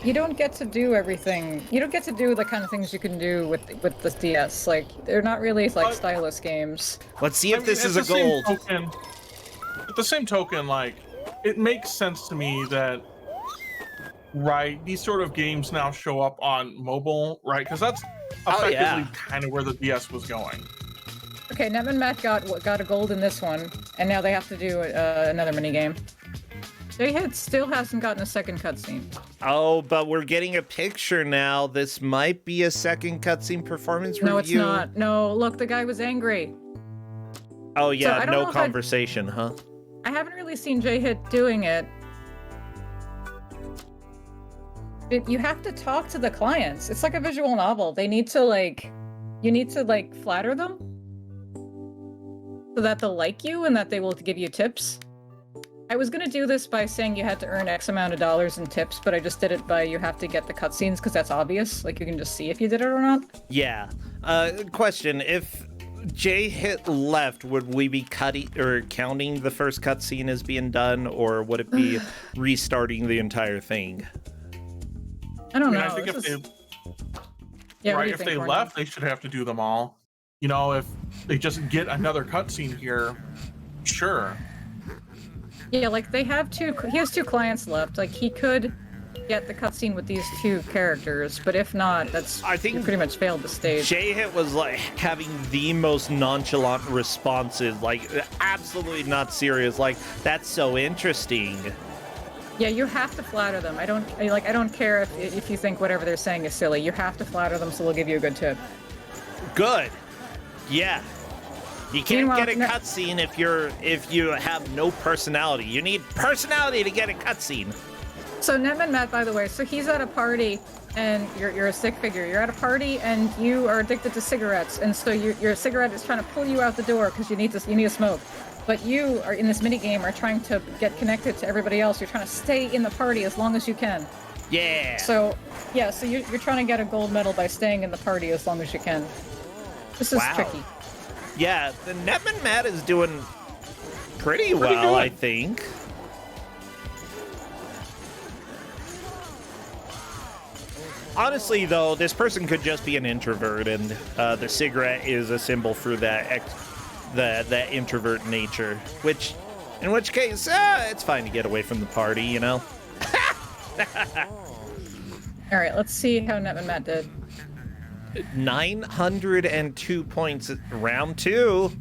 you don't get to do everything. You don't get to do the kind of things you can do with the DS. Like they're not really like stylus games. Let's see if this is a gold. At the same token, like it makes sense to me that. Right, these sort of games now show up on mobile, right? Because that's effectively kind of where the DS was going. Okay, Nev and Matt got a gold in this one, and now they have to do another minigame. J-Hit still hasn't gotten a second cutscene. Oh, but we're getting a picture now. This might be a second cutscene performance review. No, it's not. No, look, the guy was angry. Oh yeah, so no conversation, huh? I haven't really seen J-Hit doing it. You have to talk to the clients. It's like a visual novel. They need to you need to flatter them so that they'll like you and that they will give you tips. I was gonna do this by saying you had to earn X amount of dollars in tips, but I just did it by you have to get the cutscenes because that's obvious. Like you can just see if you did it or not. Yeah. Question: if J-Hit left, would we be counting the first cutscene as being done, or would it be restarting the entire thing? I don't know. I think if they left, they should have to do them all. You know, if they just get another cutscene here, sure. Yeah, like he has 2 clients left. Like he could get the cutscene with these 2 characters, but if not, I think you pretty much failed the stage. J-Hit was like having the most nonchalant responses, like absolutely not serious. Like that's so interesting. Yeah, you have to flatter them. I don't care if you think whatever they're saying is silly. You have to flatter them so they'll give you a good tip. Good. Yeah. You can't get a cutscene if you have no personality. You need personality to get a cutscene. So Nev and Matt, by the way, so he's at a party and you're a stick figure. You're at a party and you are addicted to cigarettes, and so your cigarette is trying to pull you out the door because you need to smoke. But you are in this minigame are trying to get connected to everybody else. You're trying to stay in the party as long as you can. Yeah. So you're trying to get a gold medal by staying in the party as long as you can. This is tricky. Yeah, the Nev and Matt is doing pretty well, I think. Honestly, though, this person could just be an introvert, and the cigarette is a symbol for that introvert nature. In which case, it's fine to get away from the party, you know. All right, let's see how Netman Matt did. 902 points at round 2.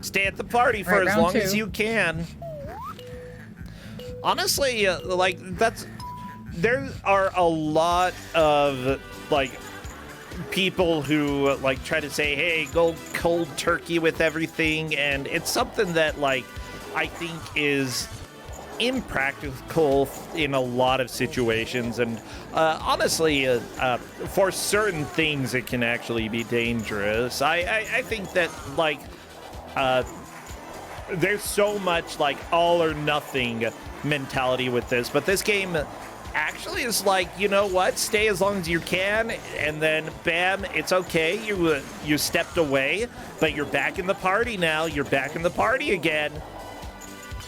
Stay at the party for as long as you can. Honestly, like, there are a lot of, like, people who, like, try to say, hey, go cold turkey with everything, and it's something that, like, I think is impractical in a lot of situations, and honestly, for certain things, it can actually be dangerous. I think that, like, there's so much, like, all or nothing mentality with this, but this game actually is like, you know what, stay as long as you can, and then bam, it's okay, you stepped away, but you're back in the party now, you're back in the party again.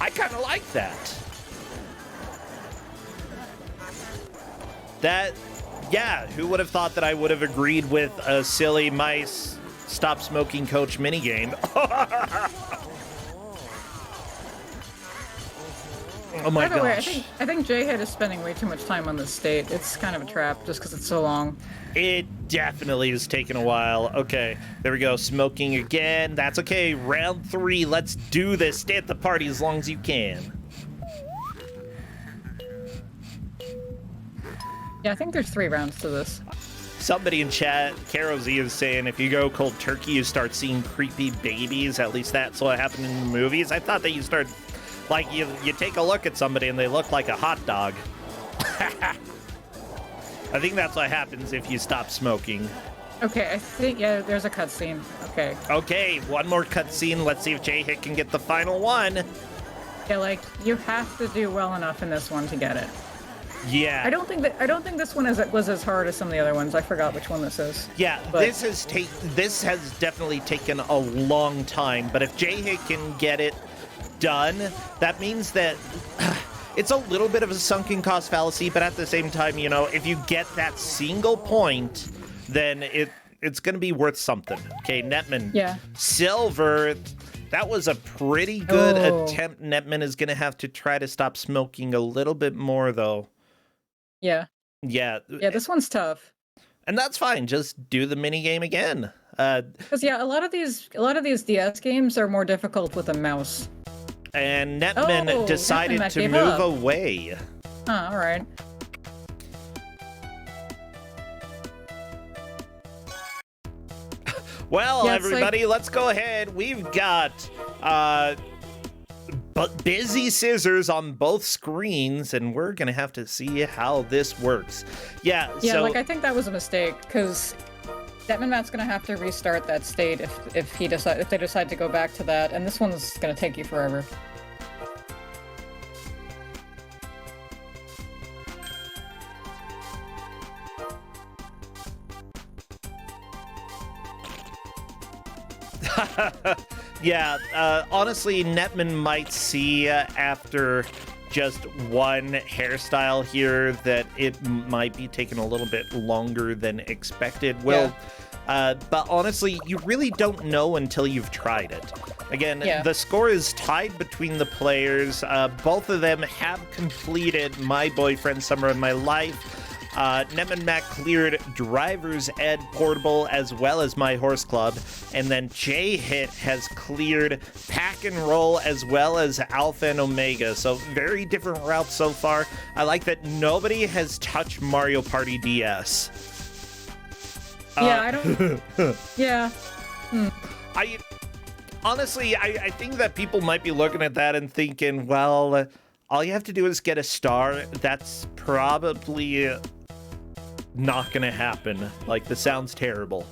I kind of like that. Yeah, who would have thought that I would have agreed with a silly mice stop smoking coach minigame? Oh my gosh. By the way, I think J-Head is spending way too much time on this state. It's kind of a trap just because it's so long. It definitely has taken a while. Okay, there we go. Smoking again. That's okay. Round 3. Let's do this. Stay at the party as long as you can. Yeah, I think there's 3 rounds to this. Somebody in chat, Karo Z, is saying if you go cold turkey, you start seeing creepy babies. At least that's what happened in the movies. I thought that you start, like, you take a look at somebody and they look like a hot dog. I think that's what happens if you stop smoking. Okay, I think, yeah, there's a cutscene. Okay. Okay, one more cutscene. Let's see if J-Hit can get the final one. Yeah, like, you have to do well enough in this one to get it. Yeah. I don't think this one was as hard as some of the other ones. I forgot which one this is. Yeah, but this has definitely taken a long time, but if J-Hit can get it done, that means that it's a little bit of a sunken cost fallacy, but at the same time, you know, if you get that single point, then it's going to be worth something. Okay, Netman. Yeah. Silver. That was a pretty good attempt. Netman is going to have to try to stop smoking a little bit more, though. Yeah. Yeah. Yeah, this one's tough. And that's fine. Just do the mini game again. Because yeah, a lot of these DS games are more difficult with a mouse. And Netman decided Netman to move away. All right. Well, yeah, everybody, let's go ahead. We've got busy scissors on both screens, and we're gonna have to see how this works. Yeah. So, like, I think that was a mistake because Netman Matt's gonna have to restart that state if they decide to go back to that, and this one's gonna take you forever. yeah, honestly, Netman might see after just one hairstyle here that it might be taking a little bit longer than expected. Well, but honestly, you really don't know until you've tried it. Again, the score is tied between the players. Both of them have completed My Boyfriend Summer in My Life. Netman Mac cleared Driver's Ed Portable as well as My Horse Club, and then J-Hit has cleared Pack and Roll as well as Alpha and Omega, so very different routes so far. I like that nobody has touched Mario Party DS. Yeah, I don't... yeah. Honestly, I think that people might be looking at that and thinking, well, all you have to do is get a star. That's probably not gonna happen. Like, this sounds terrible.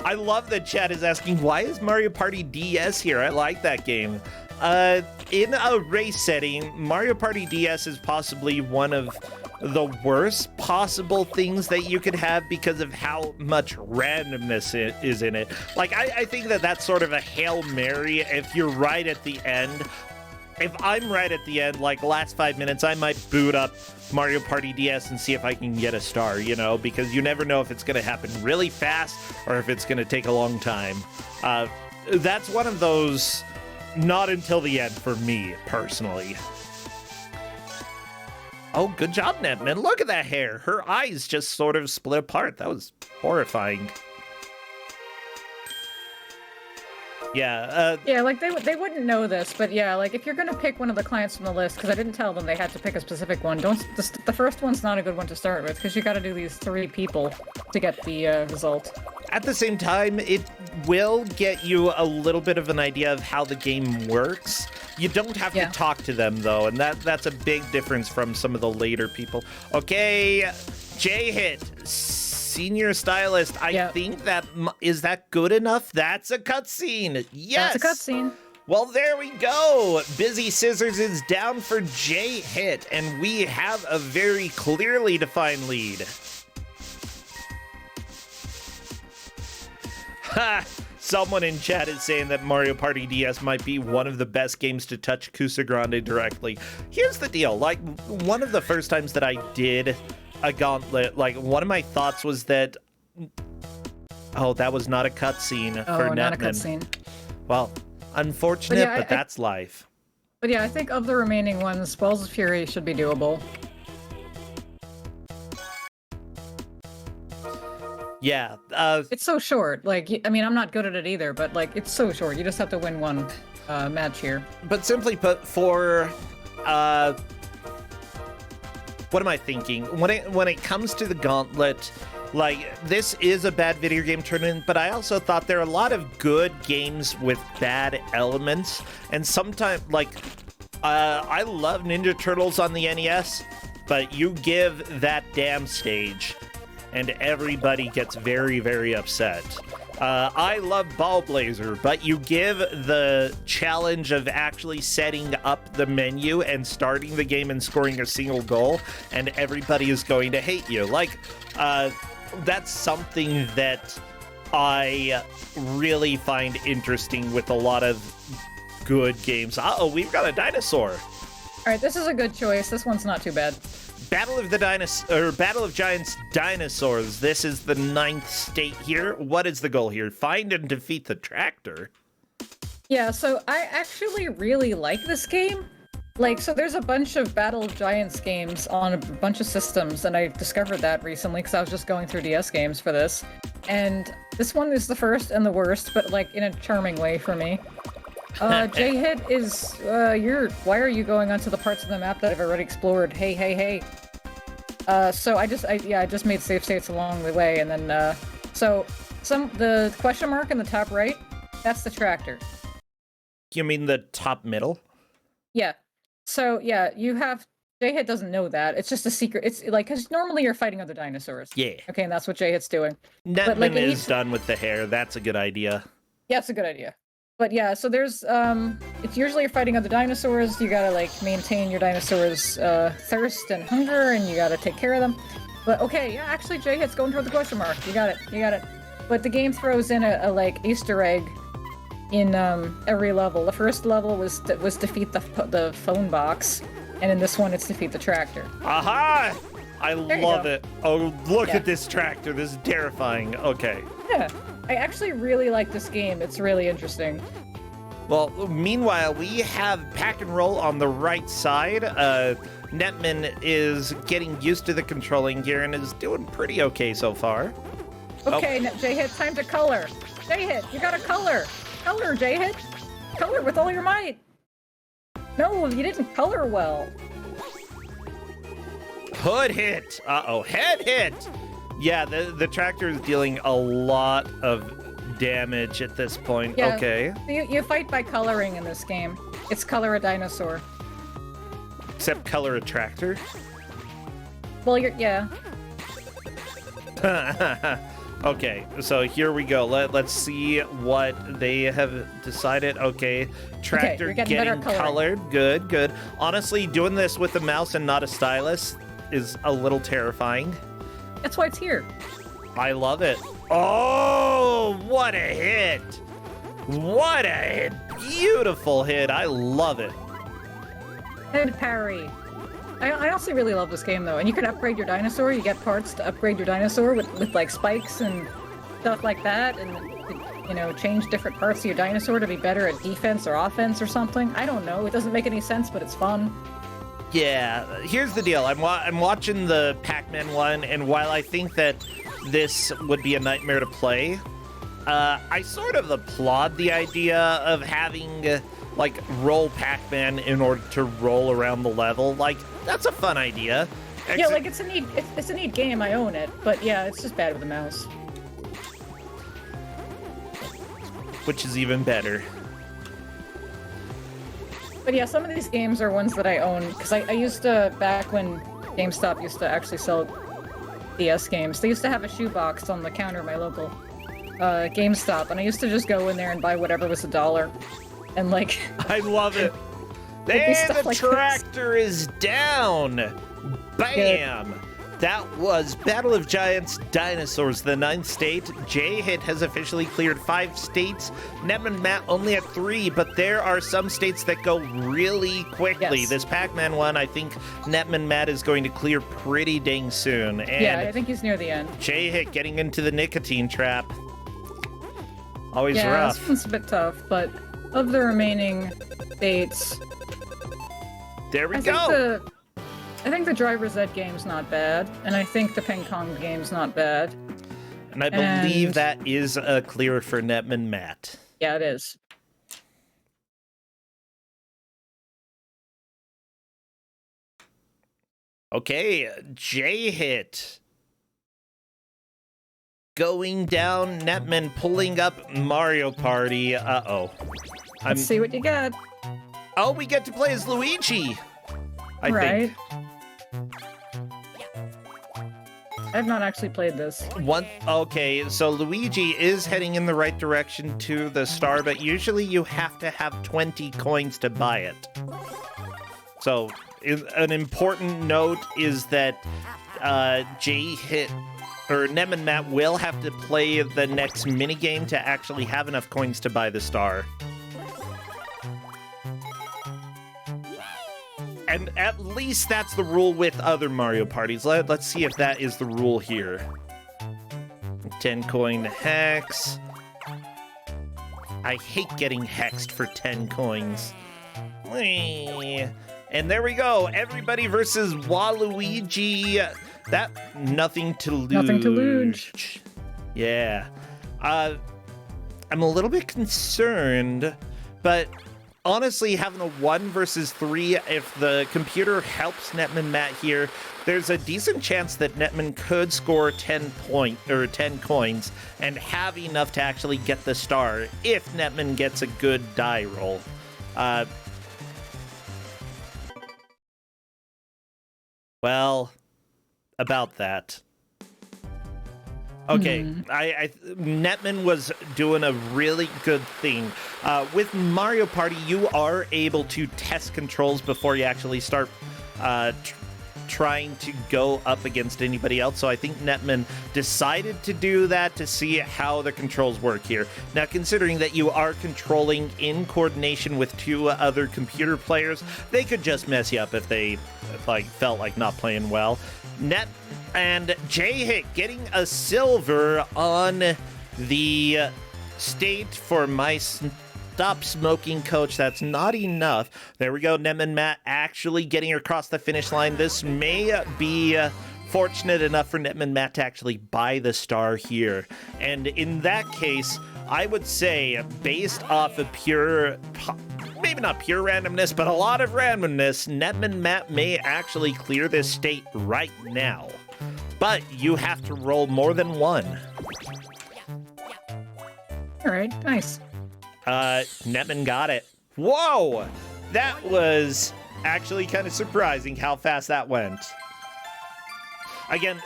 I love that chat is asking, why is Mario Party DS here? I like that game. In a race setting, Mario Party DS is possibly one of the worst possible things that you could have because of how much randomness is in it. Like, I think that that's sort of a Hail Mary. If you're right at the end, if I'm right at the end, like last 5 minutes, I might boot up Mario Party DS and see if I can get a star, you know, because you never know if it's going to happen really fast or if it's going to take a long time. That's one of those not until the end for me, personally. Oh, good job, Netman. Look at that hair. Her eyes just sort of split apart. That was horrifying. Yeah. Yeah, like they wouldn't know this, but yeah, like if you're gonna pick one of the clients from the list, because I didn't tell them they had to pick a specific one. The first one's not a good one to start with, because you got to do these 3 people to get the result. At the same time, it will get you a little bit of an idea of how the game works. You don't have to talk to them, though, and that's a big difference from some of the later people. Okay, J-Hit, Senior Stylist, I think that... Is that good enough? That's a cutscene! Yes! That's a cutscene. Well, there we go! Busy Scissors is down for J-Hit, and we have a very clearly defined lead. Ha! Someone in chat is saying that Mario Party DS might be one of the best games to touch Kusog7ande directly. Here's the deal, like, one of the first times that I did a Gauntlet, like, one of my thoughts was that... Oh, that was not a cutscene for Netman. Oh, not a cutscene. Well, unfortunate, but that's life. But yeah, I think of the remaining ones, Balls of Fury should be doable. Yeah. It's so short. Like, I mean, I'm not good at it either, but like, it's so short. You just have to win one match here. But simply put, for what am I thinking? When it comes to the Gauntlet, like, this is a bad video game tournament, but I also thought there are a lot of good games with bad elements, and sometimes, like, I love Ninja Turtles on the NES, but you give that damn stage, and everybody gets very, very upset. I love Ball Blazer, but you give the challenge of actually setting up the menu and starting the game and scoring a single goal, and everybody is going to hate you. Like, that's something that I really find interesting with a lot of good games. Uh-oh, we've got a dinosaur. All right, this is a good choice. This one's not too bad. Battle of Giants Dinosaurs. This is the 9th state here. What is the goal here? Find and defeat the tractor. Yeah, so I actually really like this game. Like, so there's a bunch of Battle of Giants games on a bunch of systems, and I discovered that recently because I was just going through DS games for this. And this one is the first and the worst, but like in a charming way for me. J-Hit is, why are you going onto the parts of the map that I've already explored? Hey, hey, hey. So I just made save states along the way, and then, the question mark in the top right, that's the tractor. You mean the top middle? Yeah. So, yeah, J-Hit doesn't know that. It's just a secret. It's like, because normally you're fighting other dinosaurs. Yeah. Okay, and that's what J-Hit's doing. Netman is done with the hair. That's a good idea. Yeah, it's a good idea. But yeah, so there's, it's usually you're fighting other dinosaurs, you gotta, like, maintain your dinosaurs' thirst and hunger, and you gotta take care of them. But, okay, yeah, actually, J-Hit's going toward the question mark. You got it. But the game throws in a like, Easter egg in, every level. The first level was defeat the phone box, and in this one, it's defeat the tractor. Aha! I love it. Oh, look at this tractor. This is terrifying. Okay. Yeah. I actually really like this game. It's really interesting. Well, meanwhile, we have Pack and Roll on the right side. Netman is getting used to the controlling gear and is doing pretty okay so far. Okay, J-Hit, time to color. J-Hit, you gotta color. Color, J-Hit. Color with all your might. No, you didn't color well. Hood hit. Uh-oh, head hit. Yeah, the tractor is dealing a lot of damage at this point. Yeah, okay. You fight by coloring in this game. It's color a dinosaur. Except color a tractor? Well, yeah. Okay, so here we go. Let's see what they have decided. Okay, tractor getting colored. Good. Honestly, doing this with a mouse and not a stylus is a little terrifying. That's why it's here. I love it. Oh, what a hit. What a hit. Beautiful hit. I love it. Head parry. I also really love this game though, and you can upgrade your dinosaur. You get parts to upgrade your dinosaur with like spikes and stuff like that, and you know, change different parts of your dinosaur to be better at defense or offense or something. I don't know. It doesn't make any sense, but it's fun. Yeah, here's the deal. I'm watching the Pac-Man one, and while I think that this would be a nightmare to play, I sort of applaud the idea of having like roll Pac-Man in order to roll around the level. Like, that's a fun idea. Yeah, like it's a neat game. I own it, but yeah, it's just bad with the mouse. Which is even better. But yeah, some of these games are ones that I own, because I used to, back when GameStop used to actually sell DS games, they used to have a shoebox on the counter at my local GameStop, and I used to just go in there and buy whatever was $1. And like... I love it! And the like tractor is down! Bam! Good. That was Battle of Giants Dinosaurs, the 9th state. J-Hit has officially cleared 5 states. Netman and Matt only at 3, but there are some states that go really quickly. Yes. This Pac-Man one, I think Netman Matt is going to clear pretty dang soon. And yeah, I think he's near the end. J-Hit getting into the nicotine trap. Always rough. Yeah, this one's a bit tough, but of the remaining states... There we go! I think the Driver's Ed game's not bad, and I think the Ping Pong game's not bad. And I believe that is a clear for Netman Matt. Yeah, it is. Okay, J-Hit. Going down, Netman pulling up Mario Party. Uh-oh. Let's see what you get. Oh, we get to play as Luigi! I think. I've not actually played this. Okay, so Luigi is heading in the right direction to the star, but usually you have to have 20 coins to buy it. So, an important note is that J-Hit, or Netman Matt will have to play the next minigame to actually have enough coins to buy the star. And at least that's the rule with other Mario parties. Let's see if that is the rule here. 10 coin hex. I hate getting hexed for 10 coins. And there we go. Everybody versus Waluigi. That, nothing to lose. Nothing to lose. Yeah. I'm a little bit concerned, but... honestly, having a 1 versus 3, if the computer helps Netman Matt here, there's a decent chance that Netman could score 10 coins and have enough to actually get the star if Netman gets a good die roll. Well, about that. Okay, Netman was doing a really good thing. With Mario Party, you are able to test controls before you actually start trying to go up against anybody else. So I think Netman decided to do that to see how the controls work here. Now, considering that you are controlling in coordination with 2 other computer players, they could just mess you up if they felt like not playing well. Net and J-Hit getting a silver on the state for my Stop Smoking Coach. That's not enough. There we go. Netman Matt actually getting across the finish line. This may be fortunate enough for Netman Matt to actually buy the star here. And in that case, I would say, based off of pure... maybe not pure randomness, but a lot of randomness, Netman Matt may actually clear this state right now. But you have to roll more than 1. Alright, nice. Netman got it. Whoa! That was actually kind of surprising how fast that went. Again,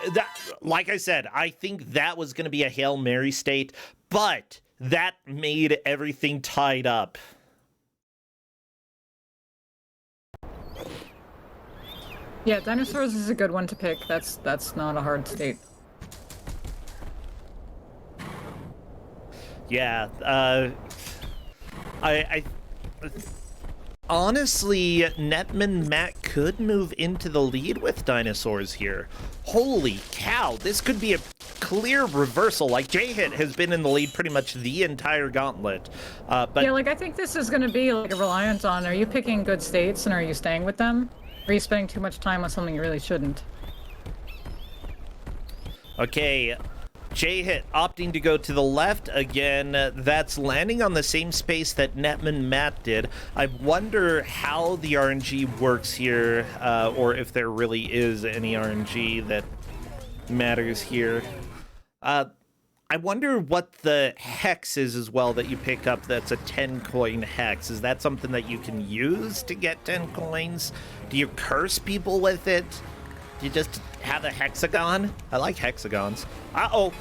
like I said, I think that was going to be a Hail Mary state, but that made everything tied up. Yeah, dinosaurs is a good one to pick. That's not a hard state. Yeah, honestly, Netman Matt could move into the lead with dinosaurs here. Holy cow, this could be a clear reversal. Like, J-Hit has been in the lead pretty much the entire gauntlet. But yeah, like I think this is going to be like a reliance on, are you picking good states and are you staying with them? Or are you spending too much time on something you really shouldn't? okay, J-Hit opting to go to the left again. That's landing on the same space that Netman Matt did. I wonder how the RNG works here, or if there really is any RNG that matters here. I wonder what the hex is as well that you pick up that's a 10 coin hex. Is that something that you can use to get 10 coins? Do you curse people with it? Do you just have a hexagon? I like hexagons. Uh-oh.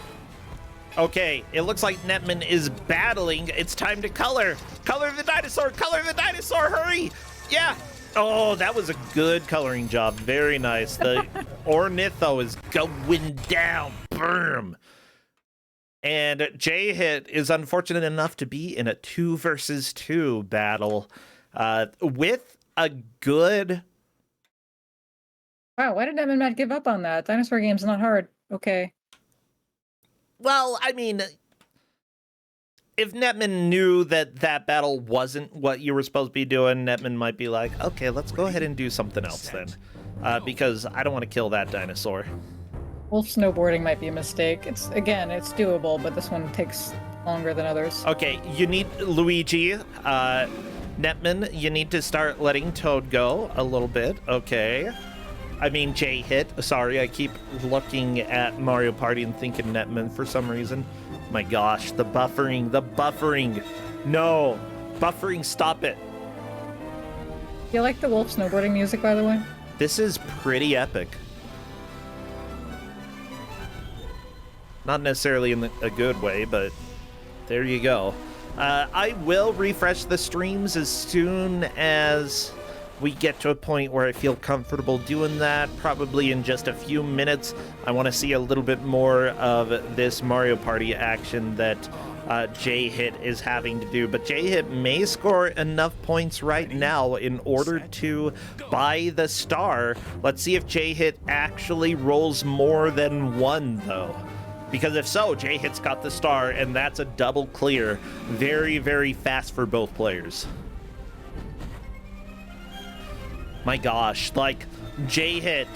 Okay, it looks like Netman is battling. It's time to color. Color the dinosaur! Color the dinosaur! Hurry! Yeah! Oh, that was a good coloring job. Very nice. The ornitho is going down. Boom! And J-Hit is unfortunate enough to be in a 2 versus 2 battle with a good... Wow, why did Netman Matt give up on that? Dinosaur game's not hard. Okay. Well, I mean, if Netman knew that that battle wasn't what you were supposed to be doing, Netman might be like, okay, let's go ahead and do something else then. Because I don't want to kill that dinosaur. Wolf snowboarding might be a mistake. It's doable, but this one takes longer than others. Okay, you need Luigi. Netman, you need to start letting Toad go a little bit. Okay. I mean, J-Hit. Sorry, I keep looking at Mario Party and thinking Netman for some reason. My gosh, the buffering, the buffering. No, buffering, stop it. You like the Wolf snowboarding music, by the way? This is pretty epic. Not necessarily in a good way, but there you go. I will refresh the streams as soon as we get to a point where I feel comfortable doing that, probably in just a few minutes. I want to see a little bit more of this Mario Party action that J-Hit is having to do. But J-Hit may score enough points right now in order to buy the star. Let's see if J-Hit actually rolls more than 1, though. Because if so, J-Hit's got the star, and that's a double clear. Very, very fast for both players. My gosh, like, J-Hit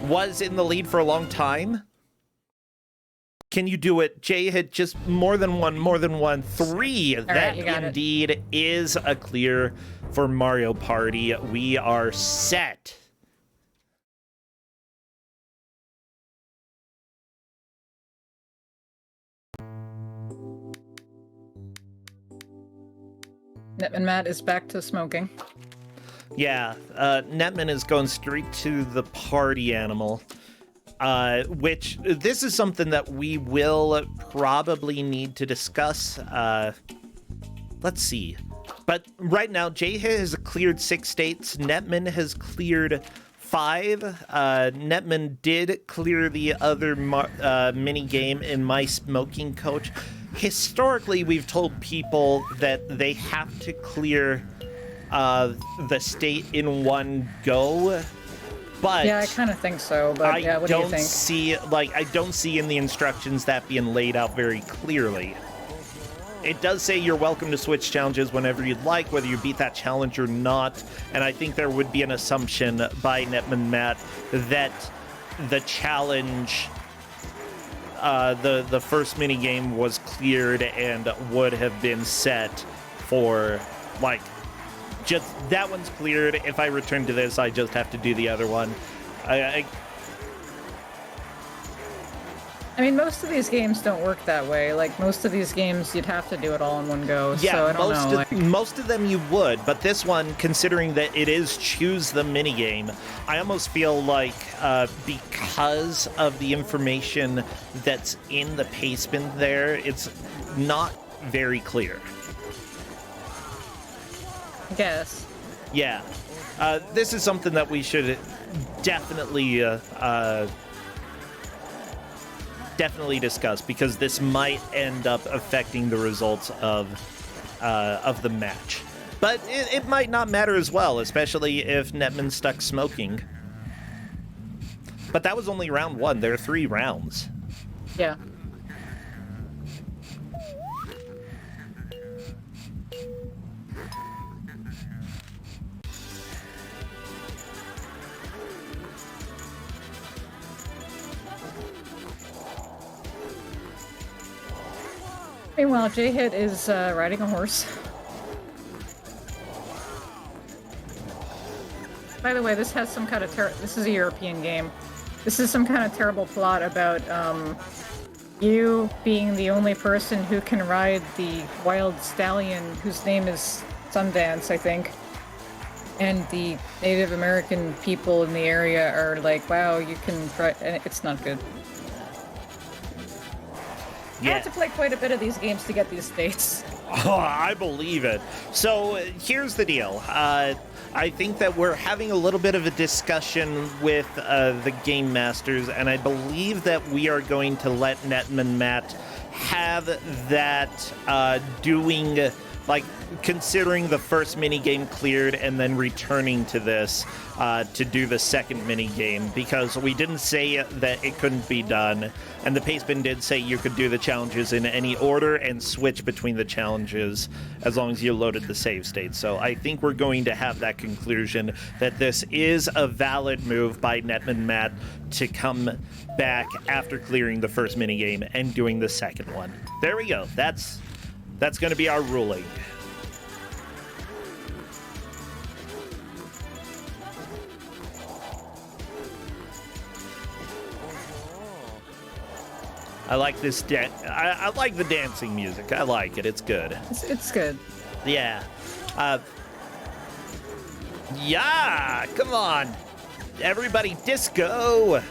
was in the lead for a long time. Can you do it? J-Hit, just more than 1, more than 1. 3. All that right, indeed is a clear for Mario Party. We are set. Netman Matt is back to smoking. Yeah, Netman is going straight to the party animal, which this is something that we will probably need to discuss. Let's see. But right now, J-Hit has cleared 6 states. Netman has cleared 5. Netman did clear the other mini game in My Smoking Coach. Historically, we've told people that they have to clear the state in one go, but yeah, I kind of think so. But yeah, what do you think? I don't see in the instructions that being laid out very clearly. It does say you're welcome to switch challenges whenever you'd like, whether you beat that challenge or not. And I think there would be an assumption by Netman Matt that the challenge, the first mini game was cleared and would have been set for like. Just that one's cleared. If I return to this, I just have to do the other one. I mean, most of these games don't work that way. Like, most of these games, you'd have to do it all in one go. Yeah, so I don't know. Most of them you would, but this one, considering that it is choose the minigame, I almost feel like because of the information that's in the paste bin there, it's not very clear. I guess. Yeah. This is something that we should definitely discuss, because this might end up affecting the results of the match. But it might not matter as well, especially if Netman's stuck smoking. But that was only round 1. There are 3 rounds. Yeah. Meanwhile, J-Hit is riding a horse. By the way, this has some kind of this is a European game. This is some kind of terrible plot about you being the only person who can ride the wild stallion whose name is Sundance, I think. And the Native American people in the area are like, wow, you can try, and it's not good. Yeah. I had to play quite a bit of these games to get these states. Oh, I believe it. So here's the deal. I think that we're having a little bit of a discussion with the Game Masters, and I believe that we are going to let Netman Matt have that doing, like, considering the first minigame cleared and then returning to this to do the second minigame, because we didn't say that it couldn't be done, and the Pastebin did say you could do the challenges in any order and switch between the challenges as long as you loaded the save state. So I think we're going to have that conclusion that this is a valid move by Netman Matt to come back after clearing the first minigame and doing the second one. There we go. That's going to be our ruling. I like this. I like the dancing music. I like it. It's good. It's good. Yeah. Yeah. Come on, everybody, disco.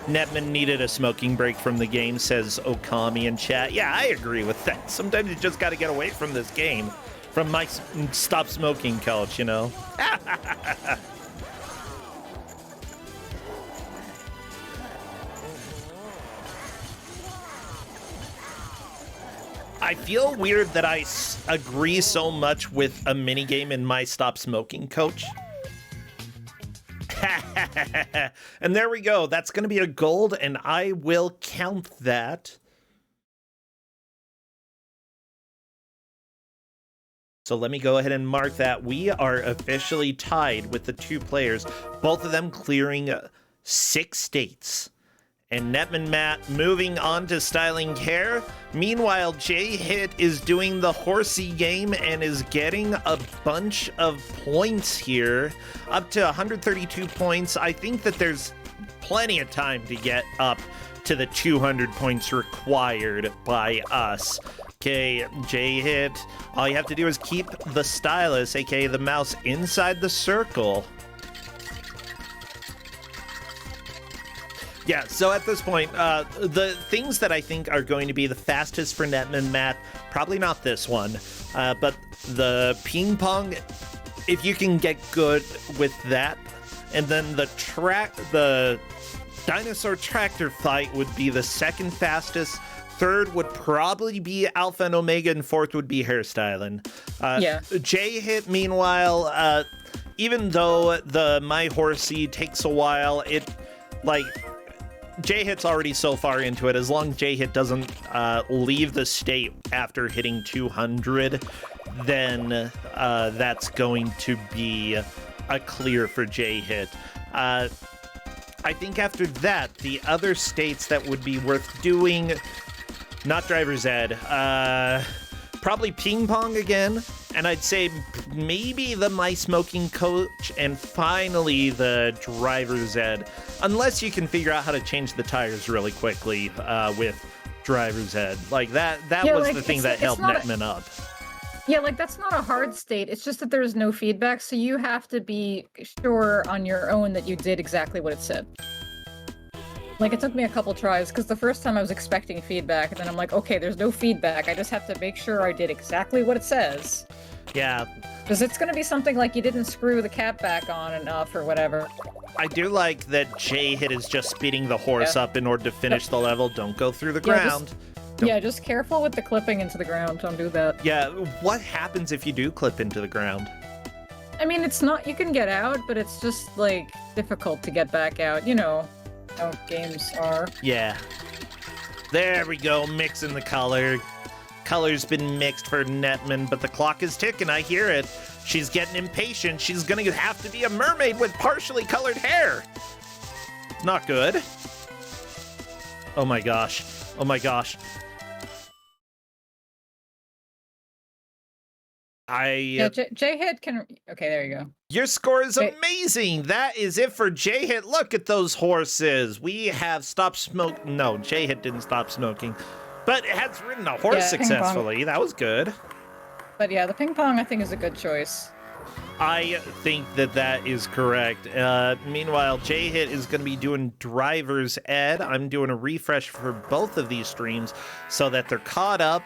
Netman needed a smoking break from the game, says Okami in chat. Yeah, I agree with that. Sometimes you just got to get away from this game, from my stop smoking coach, you know. I feel weird that I agree so much with a minigame in my stop smoking coach. And there we go. That's going to be a gold, and I will count that. So let me go ahead and mark that. We are officially tied with the 2 players, both of them clearing 6 states. And Netman Matt moving on to styling hair. Meanwhile, J-Hit is doing the horsey game and is getting a bunch of points here. Up to 132 points. I think that there's plenty of time to get up to the 200 points required by us. Okay, J-Hit, all you have to do is keep the stylus, aka the mouse, inside the circle. Yeah, so at this point, the things that I think are going to be the fastest for Netman Matt, probably not this one, but the ping pong, if you can get good with that, and then the dinosaur tractor fight would be the second fastest. Third would probably be Alpha and Omega, and fourth would be hairstyling. Yeah. J-Hit, meanwhile, even though the My Horsey takes a while, J-Hit's already so far into it. As long as J-Hit doesn't leave the state after hitting 200, then that's going to be a clear for J-Hit. I think after that, the other states that would be worth doing, not Driver's Ed, probably ping pong again, and I'd say maybe the My Smoking Coach, and finally the Driver's Ed, unless you can figure out how to change the tires really quickly with Driver's Ed. Like that was the thing that helped Netman up. Yeah, like that's not a hard state. It's just that there's no feedback, so you have to be sure on your own that you did exactly what it said. Like, it took me a couple tries, because the first time I was expecting feedback, and then I'm like, okay, there's no feedback, I just have to make sure I did exactly what it says. Yeah. Because it's gonna be something like you didn't screw the cap back on enough, or whatever. I do like that J-Hit is just speeding the horse up in order to finish the level. Don't go through the ground. Yeah, just careful with the clipping into the ground. Don't do that. Yeah, what happens if you do clip into the ground? I mean, it's not, you can get out, but it's just, like, difficult to get back out. You know how games are. Yeah. There we go, mixing the color. Color's been mixed for Netman, but the clock is ticking, I hear it. She's getting impatient. She's gonna have to be a mermaid with partially colored hair. Not good. Oh my gosh. Oh my gosh. Yeah, J-Hit can... Okay, there you go. Your score is Okay. amazing. That is it for J-Hit. Look at those horses. We have stopped smoking. No, J-Hit didn't stop smoking, but it has ridden a horse Yeah, ping pong. successfully. That was good. But yeah, the ping pong I think is a good choice. I think that that is correct. Meanwhile, J-Hit is going to be doing Driver's Ed. I'm doing a refresh for both of these streams so that they're caught up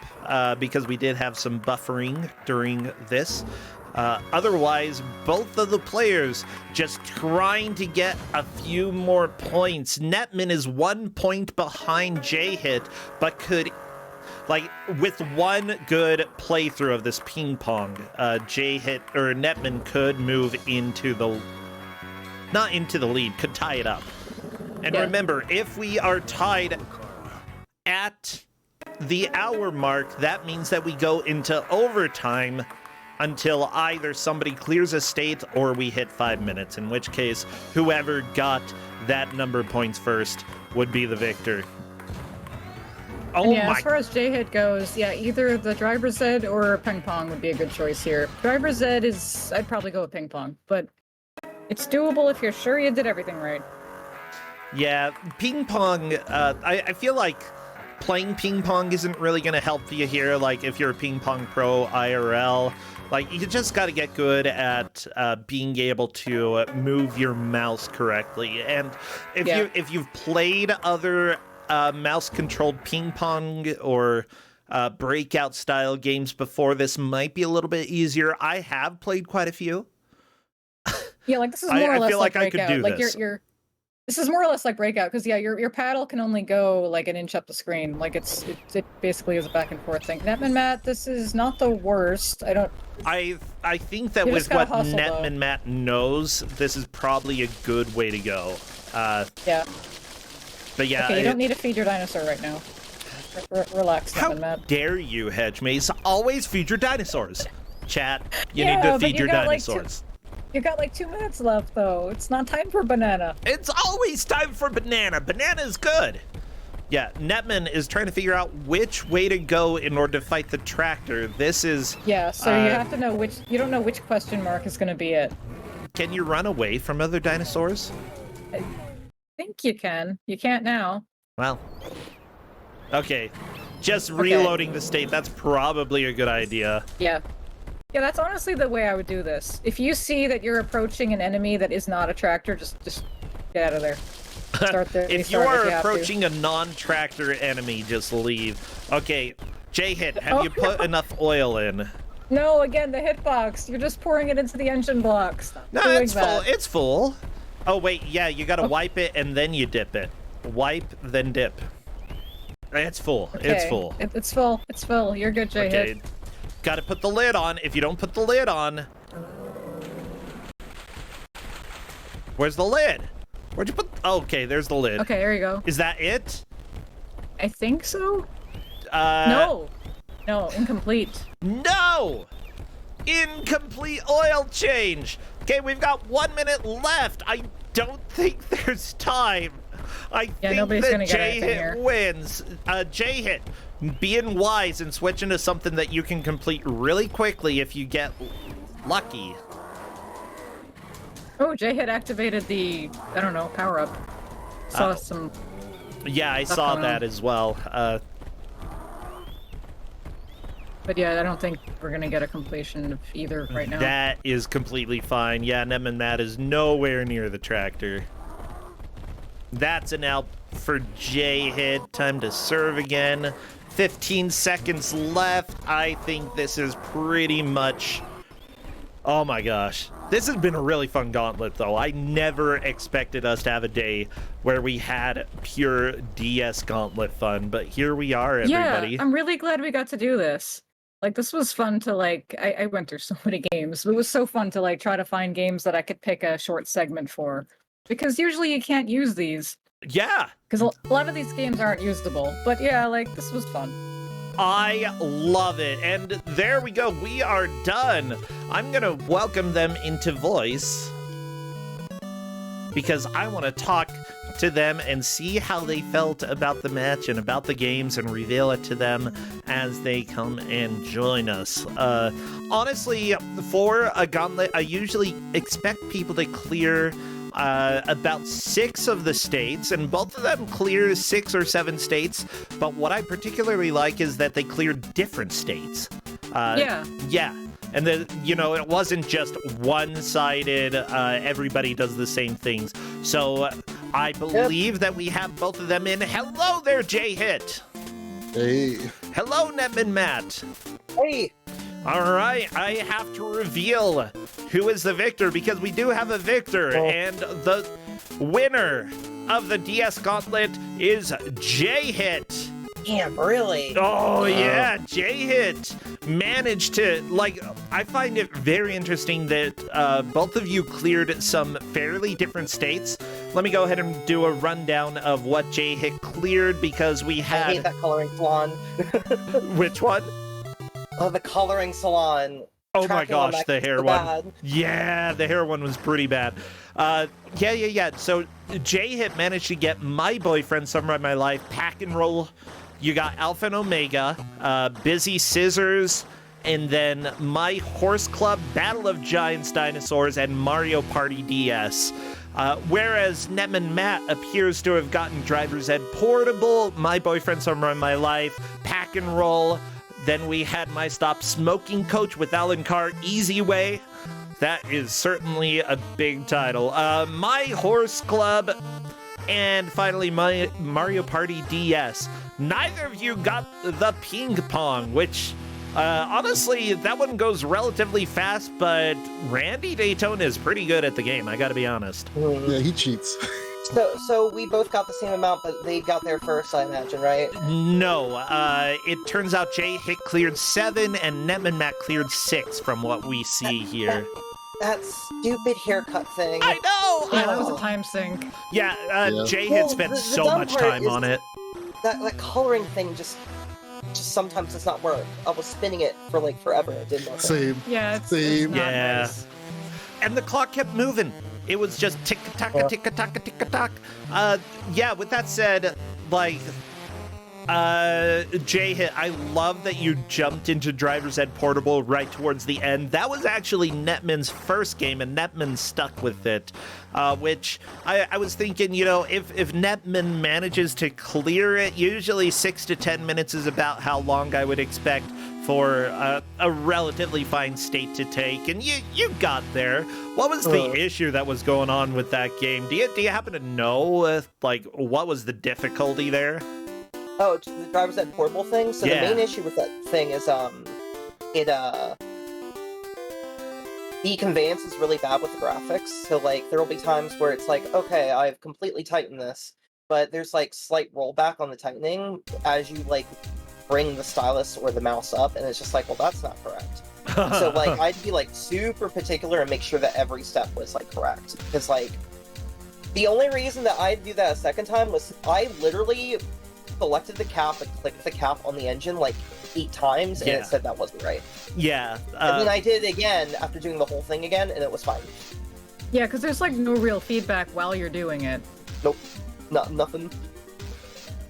because we did have some buffering during this. Otherwise, both of the players just trying to get a few more points. Netman is 1 point behind J-Hit, but could... Like, with one good playthrough of this ping pong, J-Hit or Netman could move into the... Not into the lead, could tie it up. And Yeah. remember, if we are tied at the hour mark, that means that we go into overtime until either somebody clears a state or we hit 5 minutes, in which case, whoever got that number of points first would be the victor. Oh And yeah, my... as far as J-Hit goes, yeah, either the driver's ed or ping pong would be a good choice here. Driver's ed is... I'd probably go with ping pong, but it's doable if you're sure you did everything right. Yeah, ping pong, I feel like playing ping pong isn't really going to help you here. Like, if you're a ping pong pro IRL, like, you just got to get good at being able to move your mouse correctly. And if you've played other mouse-controlled ping pong or breakout style games before, this might be a little bit easier. I have played quite a few. Yeah, like this is more or less feel like I breakout. could do like this. This is more or less like breakout because yeah, your paddle can only go like an inch up the screen. Like it basically is a back and forth thing. Netman Matt, this is not the worst. I think that You with just gotta what hustle, Netman though. Matt knows, this is probably a good way to go. Yeah. But yeah, Okay, you don't need to feed your dinosaur right now. Relax, how Netman Matt. dare you, Hedge Maze? Always feed your dinosaurs. Chat, you Yeah, need to but feed you your got, like, dinosaurs. You got like 2 minutes left though. It's not time for banana. It's always time for banana. Banana's good. Yeah, Netman is trying to figure out which way to go in order to fight the tractor. This is... Yeah, so you have to know which. You don't know which question mark is going to be it. Can you run away from other dinosaurs? I think you can. You can't now. Well, okay. Just reloading the state, that's probably a good idea. Yeah. Yeah, that's honestly the way I would do this. If you see that you're approaching an enemy that is not a tractor, just get out of there. Start there. If you are approaching a non-tractor enemy, just leave. Okay, J-Hit, have you put enough oil in? No, again, the hitbox. You're just pouring it into the engine blocks. Stop No, doing it's that. full. It's full. Oh, wait, yeah, you gotta wipe it and then you dip it. Wipe, then dip. It's full. Okay. It's full. It's full. It's full. You're good, J-Hit. Okay. Gotta put the lid on. If you don't put the lid on... Where's the lid? Where'd you put... Oh, okay, there's the lid. Okay, there you go. Is that it? I think so. No, incomplete. No! Incomplete oil change! Okay, we've got 1 minute left. I don't think there's time. I think nobody's that gonna get anything here. J-Hit wins. J-Hit, being wise and switching to something that you can complete really quickly if you get lucky. Oh, J-Hit activated the, I don't know, power-up. Saw some... Yeah, I Stuff saw going that on. as well. But yeah, I don't think we're gonna get a completion of either right now. That is completely fine. Yeah, Neman Matt is nowhere near the tractor. That's an out for J-Hit. Time to serve again. 15 seconds left. I think this is pretty much... Oh my gosh. This has been a really fun Gauntlet, though. I never expected us to have a day where we had pure DS Gauntlet fun, but here we are, everybody. Yeah, I'm really glad we got to do this. Like, this was fun to, like, I went through so many games. It was so fun to, like, try to find games that I could pick a short segment for. Because usually you can't use these. Yeah. Because a lot of these games aren't usable. But yeah, like, this was fun. I love it. And there we go. We are done. I'm going to welcome them into voice because I want to talk to them and see how they felt about the match and about the games and reveal it to them as they come and join us. Honestly, for a Gauntlet, I usually expect people to clear about 6 of the states, and both of them clear 6 or 7 states, but what I particularly like is that they cleared different states. Yeah, and then, you know, it wasn't just one-sided, everybody does the same things. So I believe that we have both of them in. Hello there, J-Hit. Hey. Hello, Netman Matt. Hey. All right, I have to reveal who is the victor because we do have a victor, and the winner of the DS Gauntlet is J-Hit. Damn, really? Oh, yeah, J-Hit managed to, like, I find it very interesting that both of you cleared some fairly different states. Let me go ahead and do a rundown of what J-Hit cleared because we had... I hate that coloring salon. Which one? The coloring salon. Oh my gosh, the hair one. Bad. Yeah, the hair one was pretty bad. Yeah. So J-Hit managed to get My Boyfriend, Summer of My Life, Pack and Roll. You got Alpha and Omega, Busy Scissors, and then My Horse Club, Battle of Giants, Dinosaurs, and Mario Party DS. Whereas Netman Matt appears to have gotten Driver's Ed Portable, My Boyfriend, Summer of My Life, Pack and Roll. Then we had My Stop Smoking Coach with Alan Carr, Easy Way. That is certainly a big title. My Horse Club, and finally my Mario Party DS. Neither of you got the ping pong, which honestly, that one goes relatively fast, but Randy Daytona is pretty good at the game, I gotta be honest. Yeah, he cheats. So we both got the same amount, but they got there first, I imagine, right? No, it turns out J-Hit cleared 7 and Netman Matt cleared 6 from what we see here. That stupid haircut thing. I know! Yeah, that was a time sink. Yeah, Yeah. J-Hit spent the so dumb much part time is on it. That coloring thing just sometimes does not work. I was spinning it for like forever. It did nothing. Same. Yeah, it's Same. not Yeah. nice. And the clock kept moving. It was just tick-a-tock, tick-a-tock, tick-a-tock. Yeah, with that said, like, J-Hit, I love that you jumped into Driver's Ed Portable right towards the end. That was actually Netman's first game, and Netman stuck with it, which I was thinking, you know, if Netman manages to clear it, usually 6 to 10 minutes is about how long I would expect for a relatively fine state to take, and you got there. What was the issue that was going on with that game? Do you happen to know, like, what was the difficulty there? Oh, the Driver's Ed Portable thing? So Yeah. the main issue with that thing is, the conveyance is really bad with the graphics. So, like, there will be times where it's like, okay, I've completely tightened this, but there's, like, slight rollback on the tightening as you, like, bring the stylus or the mouse up, and it's just like, well, that's not correct. So, like, I'd be, like, super particular and make sure that every step was, like, correct. Because, like, the only reason that I'd do that a second time was I literally selected the cap and clicked the cap on the engine, like, 8 times, and it said that wasn't right. Yeah. And then I did it again after doing the whole thing again, and it was fine. Yeah, because there's like no real feedback while you're doing it. Nope. Nothing.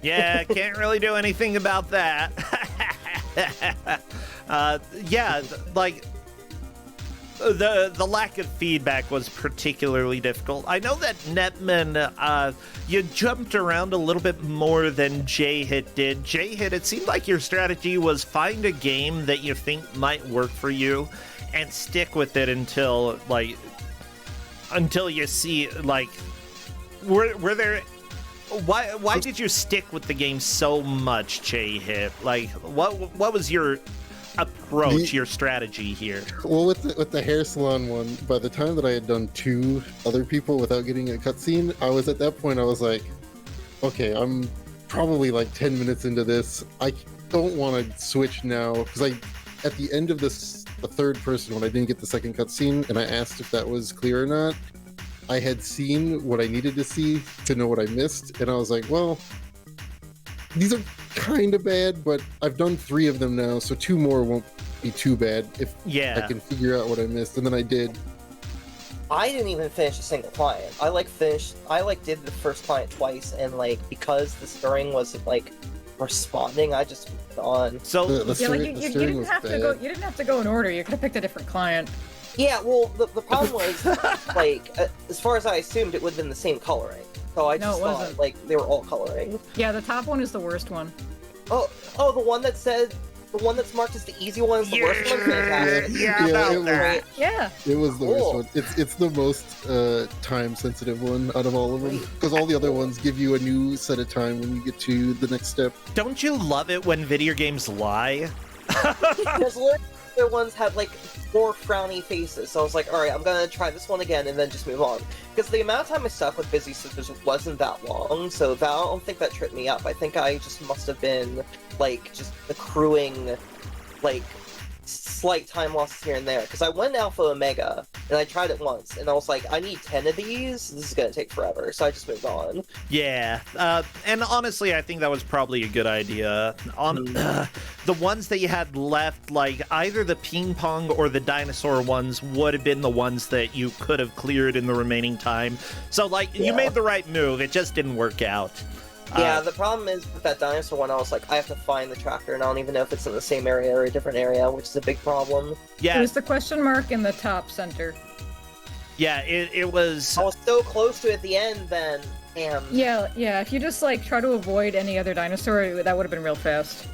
Yeah, can't really do anything about that. Yeah, like, the lack of feedback was particularly difficult. I know that Netman, you jumped around a little bit more than J-Hit did. J-Hit, it seemed like your strategy was find a game that you think might work for you and stick with it until you see, like, were there... Why did you stick with the game so much, J-Hit? Like, what was your approach your strategy here? Well, with the hair salon one, by the time that I had done 2 other people without getting a cutscene, I was at that point. I was like, okay, I'm probably like 10 minutes into this. I don't want to switch now because at the end of the third person when I didn't get the second cutscene and I asked if that was clear or not, I had seen what I needed to see to know what I missed, and I was like, well, these are kind of bad, but I've done 3 of them now, so 2 more won't be too bad if I can figure out what I missed. And then I did. I didn't even finish a single client. I did the first client twice, and because the stirring wasn't responding, I just moved on. So you didn't have to go. You didn't have to go in order. You could have picked a different client. Yeah, well, the problem was as far as I assumed, it would have been the same coloring. So I just thought they were all coloring. Yeah, the top one is the worst one. Oh, the one that's marked as the easy one is the worst one. Yeah. It was the worst one. It's the most time-sensitive one out of all of them, because all the other ones give you a new set of time when you get to the next step. Don't you love it when video games lie? Because other ones had 4 frowny faces, so I was like, all right, I'm gonna try this one again and then just move on. Because the amount of time I stuck with Busy Sisters wasn't that long, so I don't think that tripped me up. I think I just must have been just accruing slight time losses here and there. Because I went Alpha Omega and I tried it once, and I was like, I need 10 of these. This is gonna take forever, so I just moved on. Yeah, and honestly, I think that was probably a good idea. The ones that you had left, either the ping pong or the dinosaur ones, would have been the ones that you could have cleared in the remaining time. So, you made the right move. It just didn't work out. Yeah, the problem is with that dinosaur one, I was like, I have to find the tractor, and I don't even know if it's in the same area or a different area, which is a big problem. Yeah. It was the question mark in the top center. Yeah, it was... I was so close to it at the end, then. Damn. Yeah, if you just, try to avoid any other dinosaur, that would have been real fast.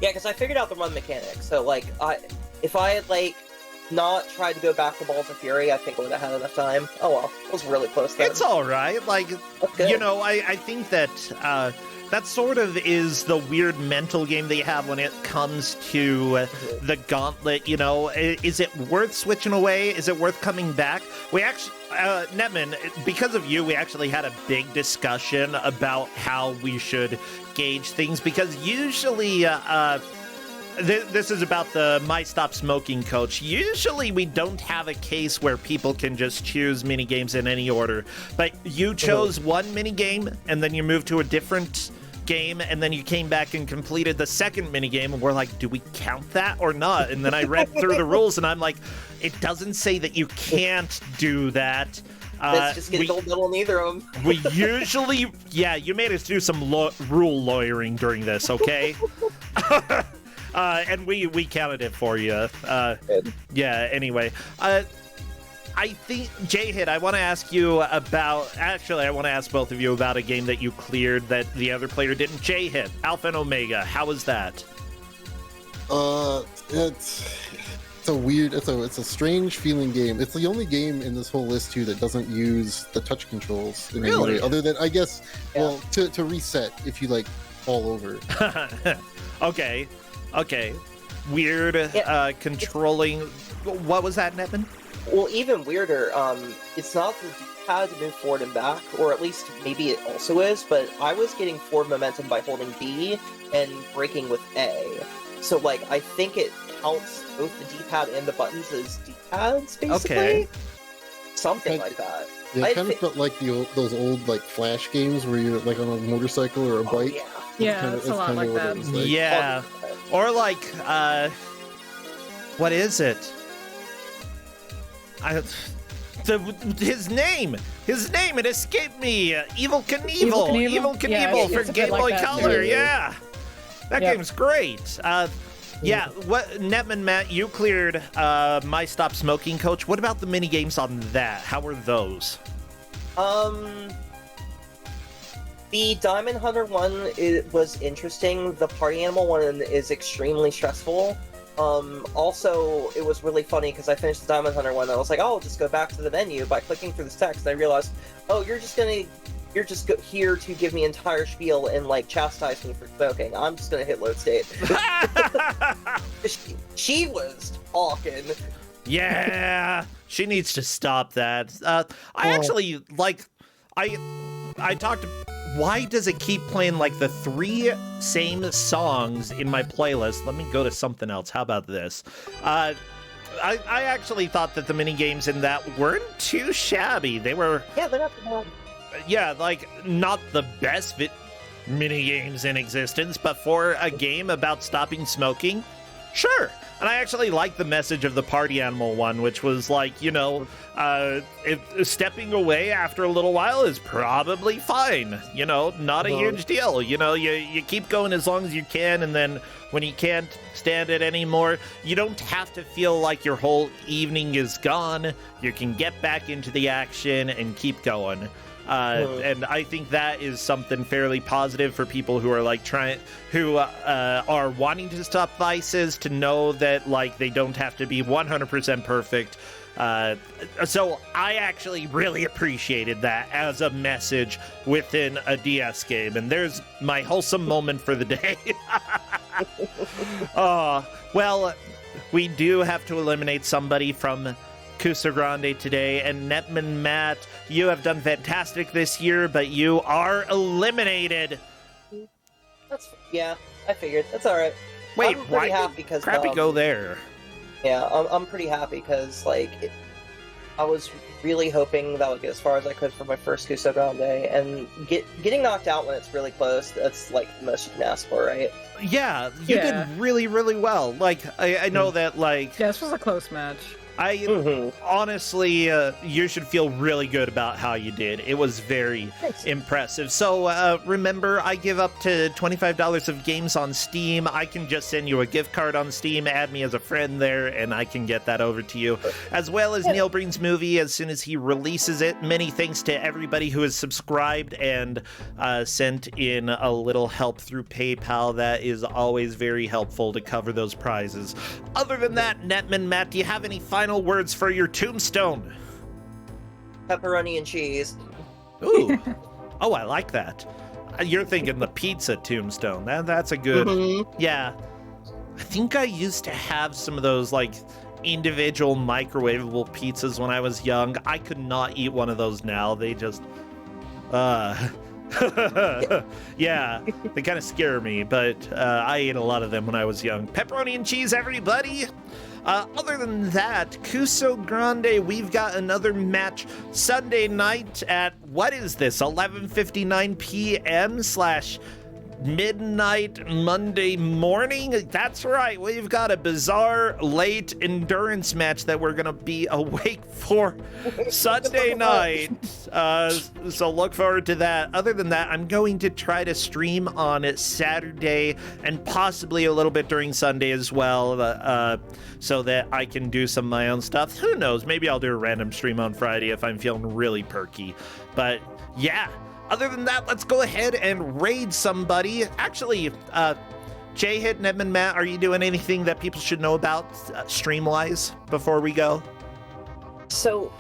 Yeah, because I figured out the run mechanic, so, if I had, not tried to go back to Balls of Fury, I think I would have had enough time. Oh well, it was really close then. It's alright, I think that, that sort of is the weird mental game that you have when it comes to the Gauntlet, is it worth switching away? Is it worth coming back? We actually, Netman, because of you, we actually had a big discussion about how we should gauge things, because usually, this is about the My Stop Smoking coach. Usually we don't have a case where people can just choose minigames in any order. But you chose one minigame, and then you moved to a different game, and then you came back and completed the second minigame, and we're like, do we count that or not? And then I read through the rules, and I'm like, it doesn't say that you can't do that. Let's just get told on either of them. We usually... Yeah, you made us do some rule lawyering during this, okay? And we counted it for you. Yeah, anyway. I think, J-Hit, I want to ask you about... Actually, I want to ask both of you about a game that you cleared that the other player didn't. J-Hit, Alpha and Omega, how was that? It's a weird... It's a strange feeling game. It's the only game in this whole list, too, that doesn't use the touch controls in any way. Other than, I guess, well, to reset if you, fall over. Okay. Weird, controlling... What was that, Netman? Well, even weirder, it's not the D-pad to move forward and back, or at least maybe it also is, but I was getting forward momentum by holding B and braking with A. So, I think it counts both the D-pad and the buttons as D-pads, basically? Okay. Something like that. Yeah, it kind of felt like those old, Flash games where you're, on a motorcycle or a bike. Yeah. Yeah, it's a lot like that. Yeah. Or what is it? His name, it escaped me. Evil Knievel for Game Boy Color. Yeah. That game's great. Yeah, Netman Matt, you cleared My Stop Smoking Coach. What about the mini games on that? How were those? The Diamond Hunter one was interesting. The Party Animal one is extremely stressful. Also, it was really funny because I finished the Diamond Hunter one and I was like, oh, I'll just go back to the menu by clicking through this text. And I realized, oh, you're just gonna you're just here to give me entire spiel and like chastise me for smoking. I'm just gonna hit load state. she was talking. Yeah, she needs to stop that. I actually like. I talked. Why does it keep playing like the 3 same songs in my playlist? Let me go to something else. How about this? I actually thought that the mini games in that weren't too shabby. They were. Yeah, they're not bad. Yeah, like not the best mini games in existence, but for a game about stopping smoking, sure. And I actually like the message of the party animal one, which was like, stepping away after a little while is probably fine. Not a huge deal. You keep going as long as you can, and then when you can't stand it anymore, you don't have to feel like your whole evening is gone. You can get back into the action and keep going. And I think that is something fairly positive for people who are like are wanting to stop vices, to know that like they don't have to be 100% perfect. So I actually really appreciated that as a message within a DS game, and there's my wholesome moment for the day. Well, we do have to eliminate somebody from Kusog7ande today, and Netman Matt, you have done fantastic this year, but you are eliminated. Yeah, I figured. That's alright. Wait, I'm why pretty happy did because Crappy go there? Yeah, I'm pretty happy because I was really hoping that would get as far as I could for my first Kusog7ande, and getting knocked out when it's really close, that's like the most you can ask for, right? Yeah, you did really, really well. Like, I know that, like... Yeah, this was a close match. Honestly, you should feel really good about how you did. It was very impressive. So remember, I give up to $25 of games on Steam. I can just send you a gift card on Steam, add me as a friend there, and I can get that over to you. As well as Neil Breen's movie as soon as he releases it. Many thanks to everybody who has subscribed and sent in a little help through PayPal. That is always very helpful to cover those prizes. Other than that, Netman Matt, do you have any final words for your tombstone? Pepperoni and cheese. Ooh. Oh, I like that. You're thinking the pizza tombstone. That's a good... Yeah. I think I used to have some of those, like, individual microwavable pizzas when I was young. I could not eat one of those now. They just... Yeah, they kind of scare me, but I ate a lot of them when I was young. Pepperoni and cheese, everybody! Other than that, Kusog7ande, we've got another match Sunday night at, what is this, 11:59 p.m. / midnight Monday morning? That's right, we've got a bizarre late endurance match that we're gonna be awake for Sunday night. So look forward to that. Other than that, I'm going to try to stream on Saturday and possibly a little bit during Sunday as well, so that I can do some of my own stuff. Who knows, maybe I'll do a random stream on Friday if I'm feeling really perky. But yeah, other than that, let's go ahead and raid somebody. Actually, J-Hit, Netman Matt, are you doing anything that people should know about stream-wise before we go? So,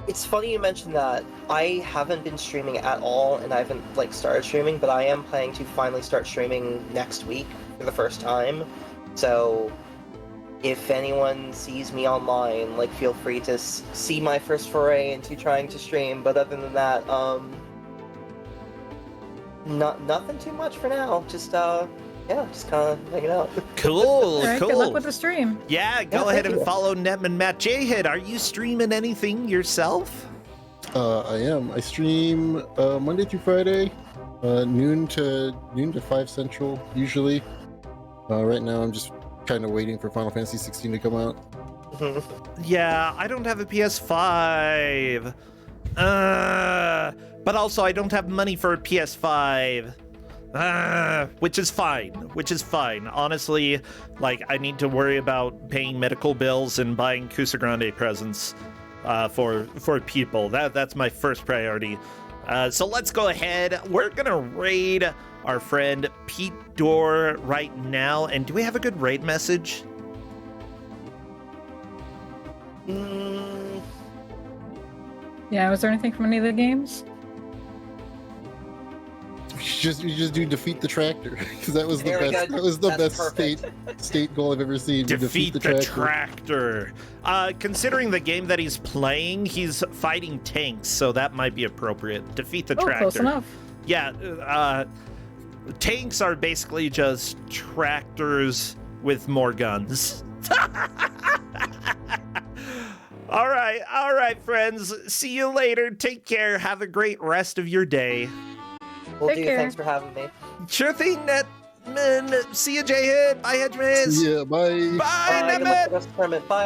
it's funny you mentioned that. I haven't been streaming at all, and I haven't started streaming, but I am planning to finally start streaming next week for the first time. So, if anyone sees me online, feel free to see my first foray into trying to stream. But other than that, nothing too much for now. Just kind of hanging out. Cool, All right, cool. Good luck with the stream. Yeah, go ahead and follow Netman Matt. J-Hit, are you streaming anything yourself? I am. I stream Monday through Friday, noon to 5 Central usually. Right now, I'm just kind of waiting for Final Fantasy 16 to come out. Yeah, I don't have a PS5. But also I don't have money for a PS5. Which is fine. Honestly, I need to worry about paying medical bills and buying Kusog7ande presents for people. That's my first priority. So let's go ahead. We're gonna raid our friend Pete Dorr right now. And do we have a good raid message? Yeah, was there anything from any of the games? just do defeat the tractor, because that was the There we best. go. That was the That's best perfect. state goal I've ever seen. to Defeat the tractor. Considering the game that he's playing, he's fighting tanks, so that might be appropriate. Defeat the Oh, tractor. close enough. Yeah, tanks are basically just tractors with more guns. All right, friends. See you later. Take care. Have a great rest of your day. Will Take do. care. Thanks for having me. Sure thing, Netman. See you, J-Hit. Bye, Hedgemas. Yeah, bye. Bye, Bye. Good luck Netman. for the rest of the tournament. Bye.